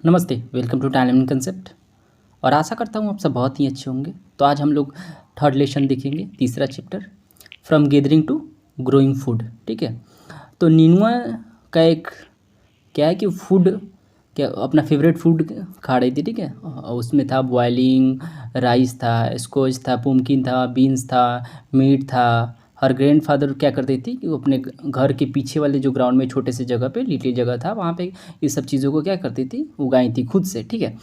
नमस्ते, welcome to time learning concept. और आशा करता हूँ आप सब बहुत ही अच्छे होंगे। तो आज हम लोग थर्ड लेसन देखेंगे, तीसरा chapter from gathering to growing food. ठीक है, तो नीनुआ का एक क्या है कि फूड क्या अपना फेवरेट फूड खा रही थी। ठीक है, और उसमें था बॉइलिंग राइस, था स्क्वैश, था पुम्पकिन, था बीन्स, था मीट था। हर ग्रैंडफादर क्या करती थी कि वो अपने घर के पीछे वाले जो ग्राउंड में छोटे से जगह पे लिटिल जगह था वहाँ पे ये सब चीज़ों को क्या करती थी, उगाई थी खुद से। ठीक है,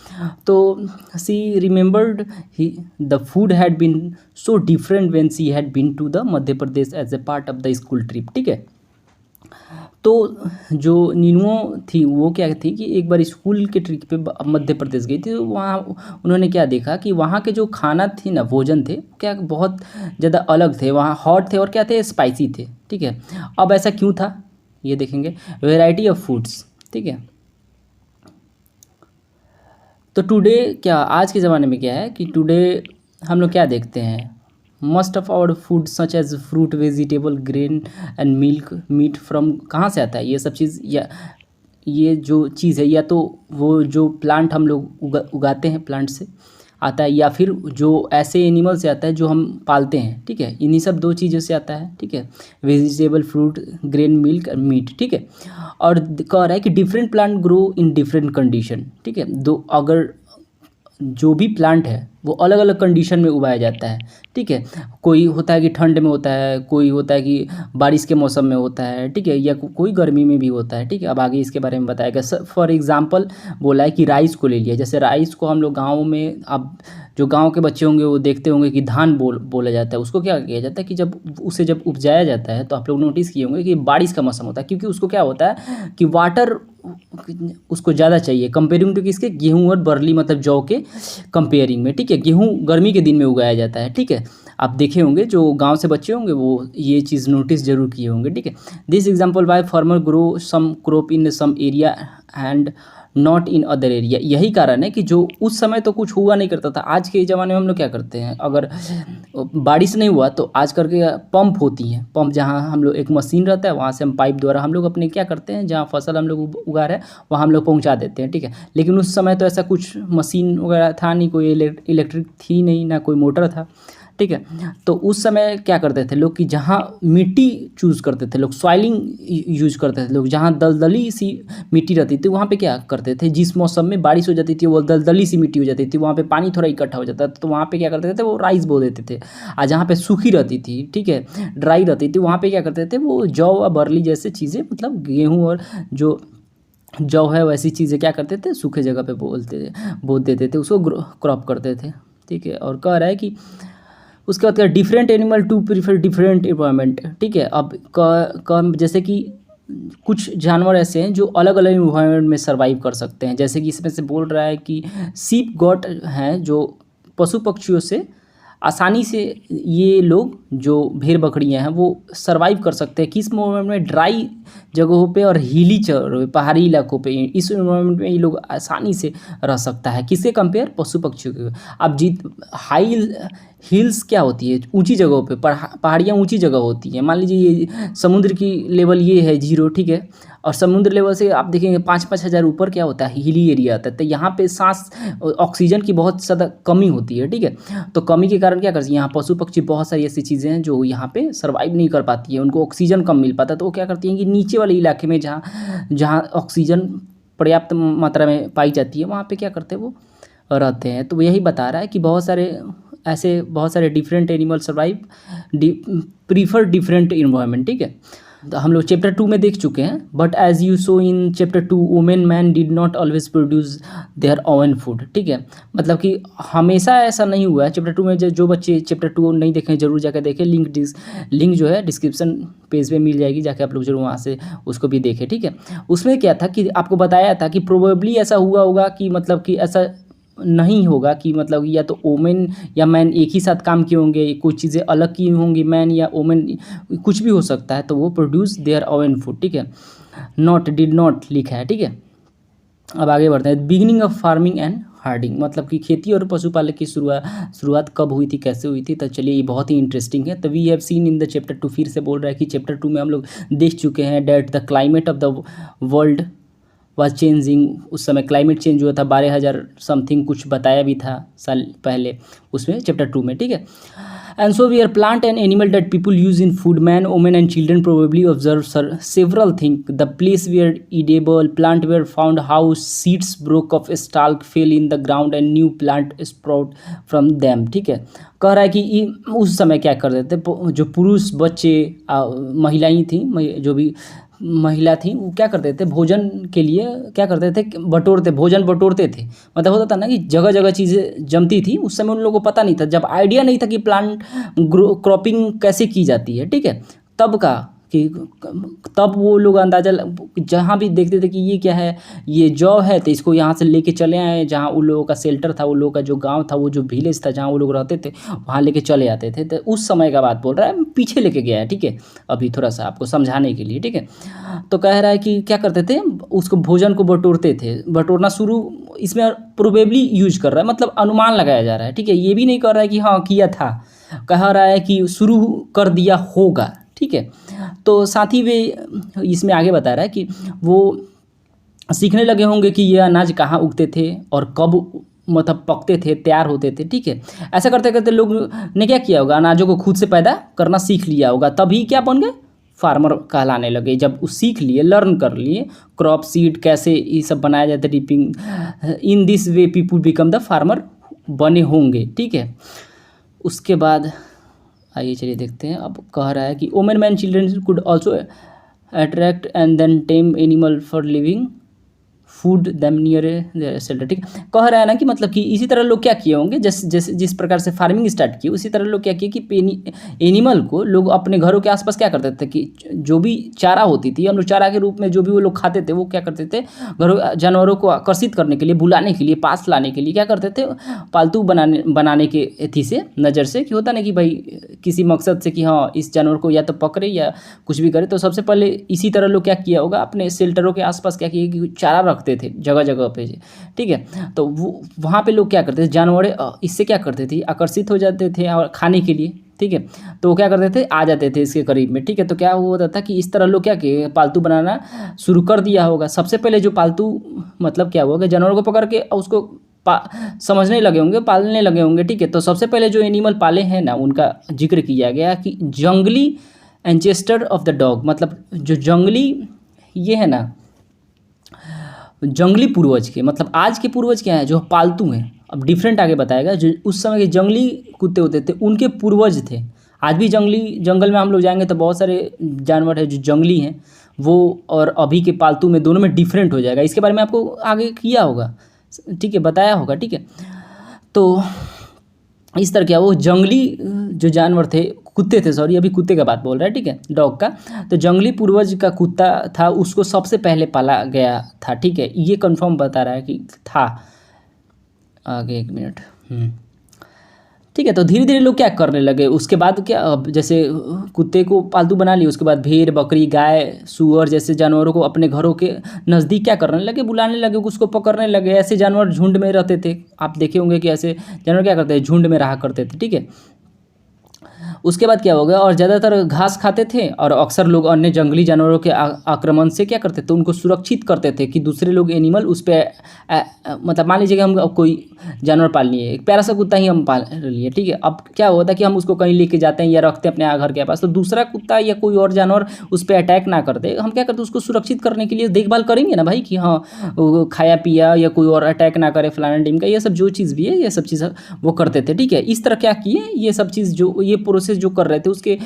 तो she remembered he the food had been so different when she had been to the Madhya Pradesh as a part of the school trip. ठीक है, तो जो नीनुओं थी वो क्या थी कि एक बार स्कूल के ट्रिप पे मध्य प्रदेश गई थी। तो वहाँ उन्होंने क्या देखा कि वहाँ के जो खाना थी ना, भोजन थे, क्या बहुत ज़्यादा अलग थे। वहाँ हॉट थे और क्या थे, स्पाइसी थे। ठीक है, अब ऐसा क्यों था ये देखेंगे। Variety of foods. ठीक है, तो टुडे क्या आज के ज़माने में क्या है कि टुडे हम लोग क्या देखते हैं, must of our food such as fruit vegetable grain and milk meat from कहाँ से आता है ये सब चीज़, या ये जो चीज़ है या तो वो जो प्लांट हम लोग उगाते हैं प्लांट से आता है, या फिर जो ऐसे एनिमल से आता है जो हम पालते हैं। ठीक है, इन्हीं सब दो चीज़ों से आता है। ठीक है, vegetable fruit grain milk meet. ठीक है, और कह रहा है कि different plant grow in different condition. ठीक है, दो अगर जो भी प्लांट है वो अलग अलग कंडीशन में उगाया जाता है। ठीक है, कोई होता है कि ठंड में होता है, कोई होता है कि बारिश के मौसम में होता है। ठीक है, या कोई गर्मी में भी होता है। ठीक है, अब आगे इसके बारे में बताएगा। फॉर एग्जांपल बोला है कि राइस को ले लिया। जैसे राइस को हम लोग गाँव में, अब जो गांव के बच्चे होंगे वो देखते होंगे कि धान बोला जाता है। उसको क्या किया जाता है कि जब उपजाया जाता है तो आप लोग नोटिस किए होंगे कि बारिश का मौसम होता है, क्योंकि उसको क्या होता है कि वाटर उसको ज़्यादा चाहिए कंपेयरिंग टू किसके, गेहूं और बरली मतलब जौ के कंपेयरिंग में। ठीक है, गेहूं गर्मी के दिन में उगाया जाता है। ठीक है, आप देखे होंगे जो गांव से बच्चे होंगे वो ये चीज़ नोटिस जरूर किए होंगे। ठीक है, this example why farmer grow some crop in some area and not in other area. यही कारण है कि जो उस समय तो कुछ हुआ नहीं करता था। आज के ज़माने में हम लोग क्या करते हैं, अगर बारिश नहीं हुआ तो आज करके पंप होती हैं, पंप जहाँ हम लोग एक मशीन रहता है वहाँ से हम पाइप द्वारा हम लोग अपने क्या करते हैं, जहाँ फसल हम लोग उगा रहे हैं वहाँ हम लोग पहुँचा देते हैं। ठीक है, लेकिन उस समय तो ऐसा कुछ मशीन वगैरह था नहीं, कोई इलेक्ट्रिक थी नहीं, ना कोई मोटर था। ठीक है, तो उस समय क्या करते थे लोग कि जहाँ मिट्टी चूज़ करते थे लोग, सॉइलिंग यूज करते थे लोग। जहाँ दलदली सी मिट्टी रहती थी वहाँ पे क्या करते थे, जिस मौसम में बारिश हो जाती थी वो दलदली सी मिट्टी हो जाती थी, वहाँ पे पानी थोड़ा इकट्ठा हो जाता था, तो वहाँ पे क्या करते थे वो राइस बो देते थे। और जहाँ पे सूखी रहती थी, ठीक है, ड्राई रहती थी, वहाँ पे क्या करते थे वो जौ और बरली जैसे चीज़ें, मतलब गेहूँ और जो जौ है वैसी चीज़ें क्या करते थे, सूखे जगह पे बो देते थे, उसको क्रॉप करते थे। ठीक है, और कह रहा है कि उसके बाद क्या, different animal to prefer different environment. ठीक है, अब जैसे कि कुछ जानवर ऐसे हैं जो अलग अलग इन्वायरमेंट में सर्वाइव कर सकते हैं। जैसे कि इसमें से बोल रहा है कि सीप गॉट हैं जो पशु पक्षियों से आसानी से ये लोग जो भेड़ बकरियां हैं वो सर्वाइव कर सकते हैं किस इन्वायरमेंट में, ड्राई जगहों पे और हिली जगहों, पहाड़ी इलाकों पे। इस इन्वायरमेंट में ये लोग आसानी से रह सकता है, किसके कंपेयर, पशु पक्षियों के। अब हाई हिल्स क्या होती है, ऊंची जगहों पे, पहाड़ियाँ ऊंची जगह होती हैं। मान लीजिए ये समुद्र की लेवल ये है 0, ठीक है, और समुद्र लेवल से आप देखेंगे 5-5 हज़ार ऊपर क्या होता है, हिली एरिया आता है। तो यहाँ पे सांस ऑक्सीजन की बहुत ज़्यादा कमी होती है। ठीक है, तो कमी के कारण क्या करती है, यहाँ पशु पक्षी बहुत सारी ऐसी चीज़ें हैं जो यहाँ पे सर्वाइव नहीं कर पाती है, उनको ऑक्सीजन कम मिल पाता है। तो वो क्या करती हैं कि नीचे वाले इलाके में जहाँ जहाँ ऑक्सीजन पर्याप्त मात्रा में पाई जाती है वहाँ पे क्या करते हैं वो रहते हैं। तो यही बता रहा है कि बहुत सारे different animal survive prefer different environment. ठीक है, तो हम लोग चैप्टर 2 में देख चुके हैं। But as you saw in chapter 2 women man did not always produce their own food. ठीक है, मतलब कि हमेशा ऐसा नहीं हुआ है। चैप्टर 2 में जो बच्चे चैप्टर 2 नहीं देखें जरूर जाकर देखें, लिंक जो है डिस्क्रिप्शन पेज पे मिल जाएगी, जाके आप लोग जरूर वहाँ से उसको भी देखें। ठीक है, उसमें क्या था कि आपको बताया था कि प्रोबेबली ऐसा हुआ होगा कि मतलब कि ऐसा नहीं होगा कि मतलब या तो ओमेन या मैन एक ही साथ काम किए होंगे, कुछ चीज़ें अलग की होंगी, मैन या ओमेन कुछ भी हो सकता है, तो वो प्रोड्यूस देयर ओवन फूड। ठीक है, नॉट डिड नॉट लिखा है। ठीक है, अब आगे बढ़ते हैं। Beginning of farming and herding, मतलब कि खेती और पशुपालन की शुरुआत कब हुई थी, कैसे हुई थी। तो चलिए ये बहुत ही इंटरेस्टिंग है। तो we have seen in the chapter 2, फिर से बोल रहा है कि चैप्टर 2 में हम लोग देख चुके हैं that the climate of the world was changing, उस समय क्लाइमेट चेंज हुआ था 12,000 समथिंग कुछ बताया भी था साल पहले उसमें चैप्टर 2 में, ठीक है। And so we are plant and animal that people use in food, man women and children probably observe several thing, the place where edible plant were found, how seeds broke off stalk fell in the ground and new plant sprout from them, ठीक है। कह रहा है कि उस समय क्या कर रहे थे, जो पुरुष बच्चे महिलाएं थी, जो भी महिला थी, वो क्या करते थे भोजन के लिए, क्या करते थे बटोरते, भोजन बटोरते थे। मतलब होता था ना कि जगह जगह चीज़ें जमती थी, उस समय उन लोगों को पता नहीं था, जब आइडिया नहीं था कि प्लांट क्रॉपिंग कैसे की जाती है, ठीक है। तब का कि तब वो लोग अंदाज़ा जहाँ भी देखते थे कि ये क्या है, ये जौ है, तो इसको यहाँ से लेके चले आए, जहाँ उन लोगों का शेल्टर था, उन लोगों का जो गांव था, वो जो विलेज था जहाँ वो लोग रहते थे, वहाँ लेके चले आते थे। तो उस समय का बात बोल रहा है, पीछे लेके गया है, ठीक है, अभी थोड़ा सा आपको समझाने के लिए, ठीक है। तो कह रहा है कि क्या करते थे, उसको भोजन को बटोरते थे, बटोरना शुरू इसमें प्रोबेबली यूज कर रहा है, मतलब अनुमान लगाया जा रहा है, ठीक है। ये भी नहीं कर रहा है कि हाँ किया था, कह रहा है कि शुरू कर दिया होगा, ठीक है। तो साथ ही वे इसमें आगे बता रहा है कि वो सीखने लगे होंगे कि ये अनाज कहाँ उगते थे और कब मतलब पकते थे, तैयार होते थे, ठीक है। ऐसा करते करते लोग ने क्या किया होगा, अनाजों को खुद से पैदा करना सीख लिया होगा, तभी क्या बन गए, फार्मर कहलाने लगे। जब वो सीख लिए, लर्न कर लिए क्रॉप सीड कैसे ये सब बनाया जाता है, ripping, in this way people become the farmer बने होंगे, ठीक है। उसके बाद आइए चलिए देखते हैं। अब कह रहा है कि women man children could also attract and then tame animal for living food them near their shelter, ठीक है। कह रहा है ना कि मतलब कि इसी तरह लोग क्या किए होंगे, जिस प्रकार से फार्मिंग स्टार्ट की, उसी तरह लोग क्या किए कि एनिमल को लोग अपने घरों के आसपास क्या करते थे कि जो भी चारा होती थी, हम लोग चारा के रूप में जो भी वो लोग खाते थे, वो क्या करते थे, घरों जानवरों को आकर्षित करने के लिए, बुलाने के लिए, पास लाने के लिए क्या करते थे, पालतू बनाने के एथी से, नज़र से, कि होता ना कि भाई किसी मकसद से कि हाँ इस जानवर को या तो पकड़े या कुछ भी करे। तो सबसे पहले इसी तरह लोग क्या किया होगा, अपने शेल्टरों के आसपास क्या किया कि चारा रखते थे जगह जगह पे, ठीक है। तो वो वहाँ पे लोग क्या करते थे, जानवर इससे क्या करते थे, आकर्षित हो जाते थे और खाने के लिए, ठीक है। तो वो क्या करते थे, आ जाते थे इसके करीब में, ठीक है। तो क्या होता था कि इस तरह लोग क्या किए, पालतू बनाना शुरू कर दिया होगा। सबसे पहले जो पालतू मतलब क्या हुआ कि जानवरों को पकड़ के उसको समझने लगे होंगे, पालने लगे होंगे, ठीक है। तो सबसे पहले जो एनिमल पाले हैं ना, उनका जिक्र किया गया कि जंगली एंचेस्टर ऑफ द डॉग, मतलब जो जंगली ये है ना, जंगली पूर्वज के, मतलब आज के पूर्वज क्या है, जो पालतू हैं। अब डिफरेंट आगे बताएगा, जो उस समय के जंगली कुत्ते होते थे उनके पूर्वज थे। आज भी जंगल में हम लोग जाएंगे तो बहुत सारे जानवर हैं जो जंगली हैं, वो और अभी के पालतू में दोनों में डिफरेंट हो जाएगा। इसके बारे में आपको आगे किया होगा, ठीक है, बताया होगा, ठीक है। तो इस तरह क्या, वो जंगली जो जानवर थे, कुत्ते थे, सॉरी अभी कुत्ते का बात बोल रहा है, ठीक है, डॉग का। तो जंगली पूर्वज का कुत्ता था, उसको सबसे पहले पाला गया था, ठीक है। ये कंफर्म बता रहा है कि था। आगे एक मिनट, ठीक है। तो धीरे धीरे लोग क्या करने लगे, उसके बाद क्या, अब जैसे कुत्ते को पालतू बना लिया, उसके बाद भेड़, बकरी, गाय, सूअर जैसे जानवरों को अपने घरों के नज़दीक क्या करने लगे, बुलाने लगे, उसको पकड़ने लगे। ऐसे जानवर झुंड में रहते थे, आप देखे होंगे कि ऐसे जानवर क्या करते हैं, झुंड में रहा करते थे, ठीक है। उसके बाद क्या हो गया, और ज़्यादातर घास खाते थे, और अक्सर लोग अन्य जंगली जानवरों के आक्रमण से क्या करते थे, उनको सुरक्षित करते थे कि दूसरे लोग एनिमल उस पर मतलब मान लीजिए कि हम अब कोई जानवर पाल लिए, एक प्यारा सा कुत्ता ही हम पाल लिए, ठीक है। अब क्या होता है कि हम उसको कहीं लेके जाते हैं या रखते हैं अपने घर के पास, तो दूसरा कुत्ता या कोई और जानवर उस पर अटैक ना करते, हम क्या करते हैं, उसको सुरक्षित करने के लिए देखभाल करेंगे ना भाई, कि हाँ वो खाया पिया या कोई और अटैक ना करे, फलाना टीम का, ये सब जो चीज़ भी है, ये सब चीज़ वो करते थे, ठीक है। इस तरह क्या किए, ये सब चीज़ जो ये प्रोसेस जो कर रहे थे उसके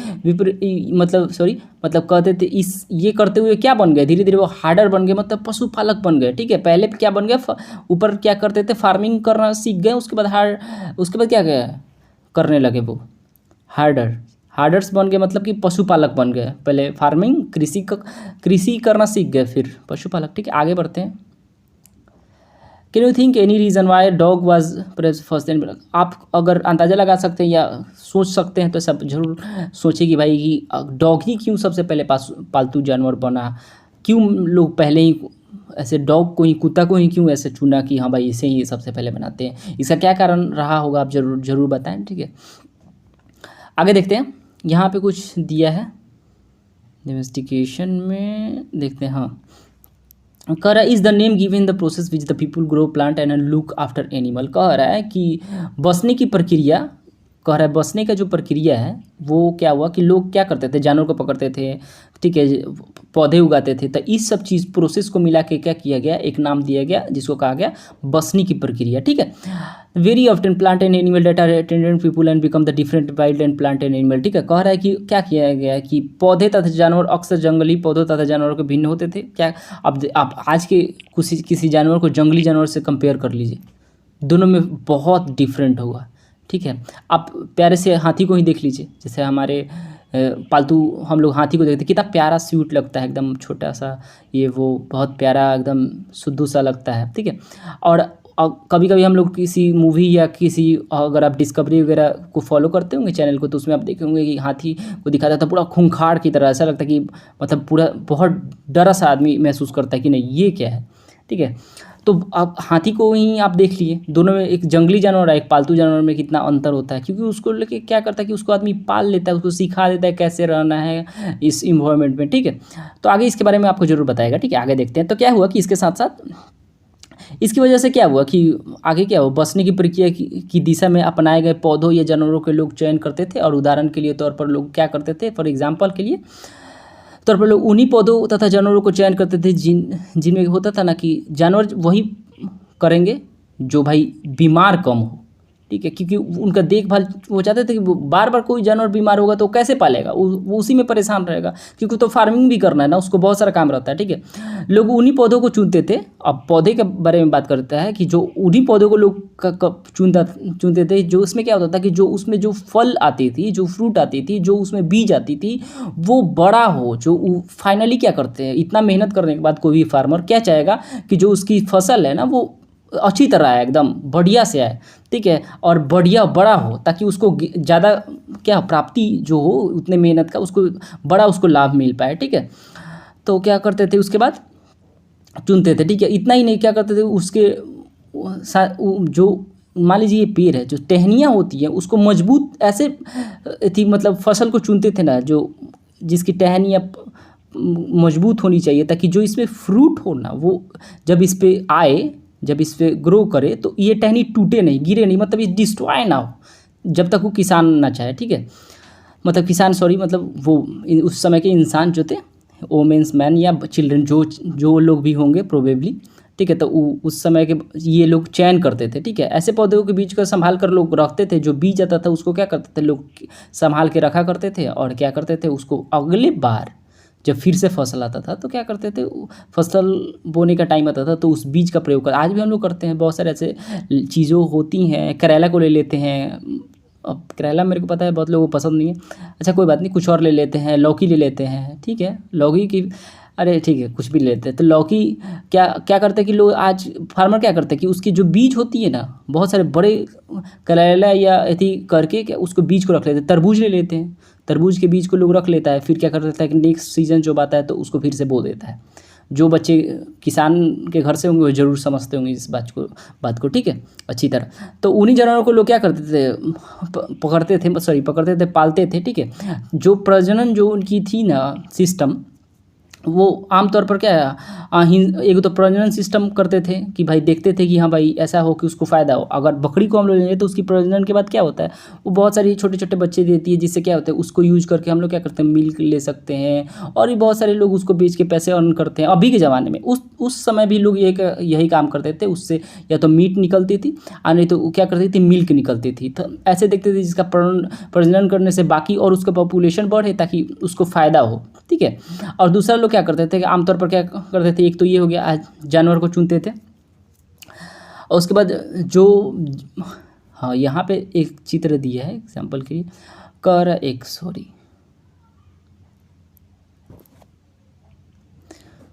मतलब कहते थे, इस ये करते हुए क्या बन गए, धीरे धीरे वो हार्डर बन गए, मतलब पशुपालक बन गए, ठीक है। पहले क्या बन गया, ऊपर क्या करते थे, फार्मिंग करना सीख गए, उसके बाद क्या गया करने लगे, वो हार्डर्स बन गए, मतलब कि पशुपालक बन गए। पहले फार्मिंग कृषि करना सीख गए, फिर पशुपालक, ठीक है। आगे बढ़ते हैं। Can you think any reason why dog was first animal, आप अगर अंदाज़ा लगा सकते हैं या सोच सकते हैं तो सब जरूर सोचिए कि भाई कि डॉग ही क्यों सबसे पहले पालतू जानवर बना, क्यों लोग पहले ही ऐसे डॉग को ही, कुत्ता को ही क्यों ऐसे चुना कि हाँ भाई इसे ही सबसे पहले बनाते हैं, इसका क्या कारण रहा होगा, आप जरूर बताएं, ठीक है। आगे देखते हैं, यहाँ पे कुछ दिया है इन्वेस्टिगेशन में, देखते हैं। हाँ, कह रहा है is the name given the process which the people grow plant and look after animal. कह रहा है कि बसने की प्रक्रिया, कह रहा है बसने का जो प्रक्रिया है वो क्या हुआ कि लोग क्या करते थे, जानवर को पकड़ते थे, ठीक है, पौधे उगाते थे। तो इस सब चीज़ प्रोसेस को मिला के क्या किया गया, एक नाम दिया गया जिसको कहा गया बसने की प्रक्रिया, ठीक है। Very often plant and animal data attendant people and become the different wild and plant and animal, ठीक है। कह रहा है कि क्या किया गया है कि पौधे तथा जानवर अक्सर जंगली पौधों तथा जानवरों के भिन्न होते थे। क्या अब आप आज के किसी जानवर को जंगली जानवर से कंपेयर कर लीजिए, दोनों में बहुत डिफरेंट होगा, ठीक है। आप प्यारे से हाथी को ही देख लीजिए, जैसे हमारे पालतू हम लोग हाथी को देखते हैं, कितना प्यारा स्वीट लगता है, एकदम छोटा सा, ये वो बहुत प्यारा एकदम सुद्धू सा लगता है, ठीक है। और कभी कभी हम लोग किसी मूवी या किसी, अगर आप डिस्कवरी वगैरह को फॉलो करते होंगे चैनल को, तो उसमें आप देखे होंगे कि हाथी को दिखाता था पूरा खूंखार की तरह, ऐसा लगता है कि मतलब पूरा बहुत डरा सा आदमी महसूस करता है कि नहीं ये क्या है, ठीक है। तो आप हाथी को ही आप देख लिए, दोनों में एक जंगली जानवर और एक पालतू जानवर में कितना अंतर होता है, क्योंकि उसको लेके क्या करता है कि उसको आदमी पाल लेता है, उसको सिखा देता है कैसे रहना है इस इन्वायरमेंट में, ठीक है। तो आगे इसके बारे में आपको जरूर बताएगा, ठीक है। आगे देखते हैं तो क्या हुआ कि इसके साथ साथ इसकी वजह से क्या हुआ कि आगे क्या हुआ, बसने की प्रक्रिया की दिशा में अपनाए गए पौधों या जानवरों के लोग चयन करते थे। और उदाहरण के लिए तौर पर लोग क्या करते थे, फॉर एग्जाम्पल के लिए तौर पर लोग उन्हीं पौधों तथा जानवरों को चयन करते थे जिनमें होता था ना कि जानवर वही करेंगे जो भाई बीमार कम हो, ठीक है। क्योंकि उनका देखभाल वो चाहते थे कि वो बार बार कोई जानवर बीमार होगा तो कैसे पालेगा, वो उसी में परेशान रहेगा, क्योंकि तो फार्मिंग भी करना है ना, उसको बहुत सारा काम रहता है, ठीक है। लोग उन्हीं पौधों को चुनते थे। अब पौधे के बारे में बात करता है कि जो उन्हीं पौधों को लोग चुनते थे जो उसमें क्या होता था कि जो उसमें जो फल आती थी, जो फ्रूट आती थी, जो उसमें बीज आती थी, वो बड़ा हो। जो फाइनली क्या करते हैं, इतना मेहनत करने के बाद कोई भी फार्मर क्या चाहेगा कि जो उसकी फसल है ना वो अच्छी तरह आए, एकदम बढ़िया से आए, ठीक है, और बढ़िया बड़ा हो, ताकि उसको ज़्यादा क्या प्राप्ति जो हो उतने मेहनत का उसको बड़ा उसको लाभ मिल पाए, ठीक है। तो क्या करते थे उसके बाद चुनते थे, ठीक है। इतना ही नहीं, क्या करते थे उसके जो मान लीजिए ये पेड़ है, जो टहनियाँ होती हैं उसको मजबूत ऐसे थी, मतलब फसल को चुनते थे ना जो जिसकी टहनियाँ मजबूत होनी चाहिए, ताकि जो इसमें फ्रूट हो ना वो जब इस पे आए, जब इस पे ग्रो करे तो ये टहनी टूटे नहीं, गिरे नहीं, मतलब ये डिस्ट्रॉय ना हो जब तक वो किसान ना चाहे, ठीक है। मतलब किसान सॉरी, मतलब वो उस समय के इंसान जो थे, वोमेंस मैन या चिल्ड्रन, जो लोग भी होंगे प्रोबेबली, ठीक है। तो उस समय के ये लोग चयन करते थे, ठीक है। ऐसे पौधों के बीज को संभाल कर लोग रखते थे, जो बीज आता था उसको क्या करते थे लोग संभाल के रखा करते थे, और क्या करते थे उसको अगले बार जब फिर से फसल आता था तो क्या करते थे, फसल बोने का टाइम आता था तो उस बीज का प्रयोग कर, आज भी हम लोग करते हैं। बहुत सारे ऐसे चीज़ों होती हैं, करेला को ले लेते हैं, अब करेला मेरे को पता है बहुत लोगों को पसंद नहीं है, अच्छा कोई बात नहीं, कुछ और ले लेते हैं, लौकी ले लेते हैं, ठीक है, लौकी की, अरे ठीक है कुछ भी ले लेते हैं। तो लौकी क्या क्या करते हैं कि लोग आज फार्मर क्या करते हैं कि उसकी जो बीज होती है ना, बहुत सारे बड़े करेला या ऐसी करके क्या उसको बीज को रख लेते हैं। तरबूज ले लेते हैं, तरबूज के बीज को लोग रख लेता है, फिर क्या कर देता है कि नेक्स्ट सीजन जब आता है तो उसको फिर से बो देता है। जो बच्चे किसान के घर से होंगे वो ज़रूर समझते होंगे इस बात को, ठीक है, अच्छी तरह। तो उन्हीं जानवरों को लोग क्या करते थे, पकड़ते थे, पालते थे, ठीक है। जो प्रजनन जो उनकी थी ना सिस्टम, वो आमतौर पर क्या है, एक तो प्रजनन सिस्टम करते थे कि भाई देखते थे कि हाँ भाई ऐसा हो कि उसको फ़ायदा हो। अगर बकरी को हम लोग लेंगे तो उसकी प्रजनन के बाद क्या होता है, वो बहुत सारी छोटे छोटे बच्चे देती है, जिससे क्या होता है उसको यूज करके हम लोग क्या करते हैं, मिल्क ले सकते हैं, और भी बहुत सारे लोग उसको बेच के पैसे अर्न करते हैं। अभी के ज़माने में उस समय भी लोग यही काम करते थे, उससे या तो मीट निकलती थी और नहीं तो क्या करती थी, मिल्क निकलती थी। तो ऐसे देखते थे जिसका प्रजनन करने से बाकी और उसका पॉपुलेशन बढ़े ताकि उसको फ़ायदा हो, ठीक है। और दूसरा लोग क्या करते थे कि आमतौर पर क्या करते थे, एक तो ये हो गया जानवर को चुनते थे, और उसके बाद जो हाँ यहाँ पे एक चित्र दिया है एग्जाम्पल के लिए,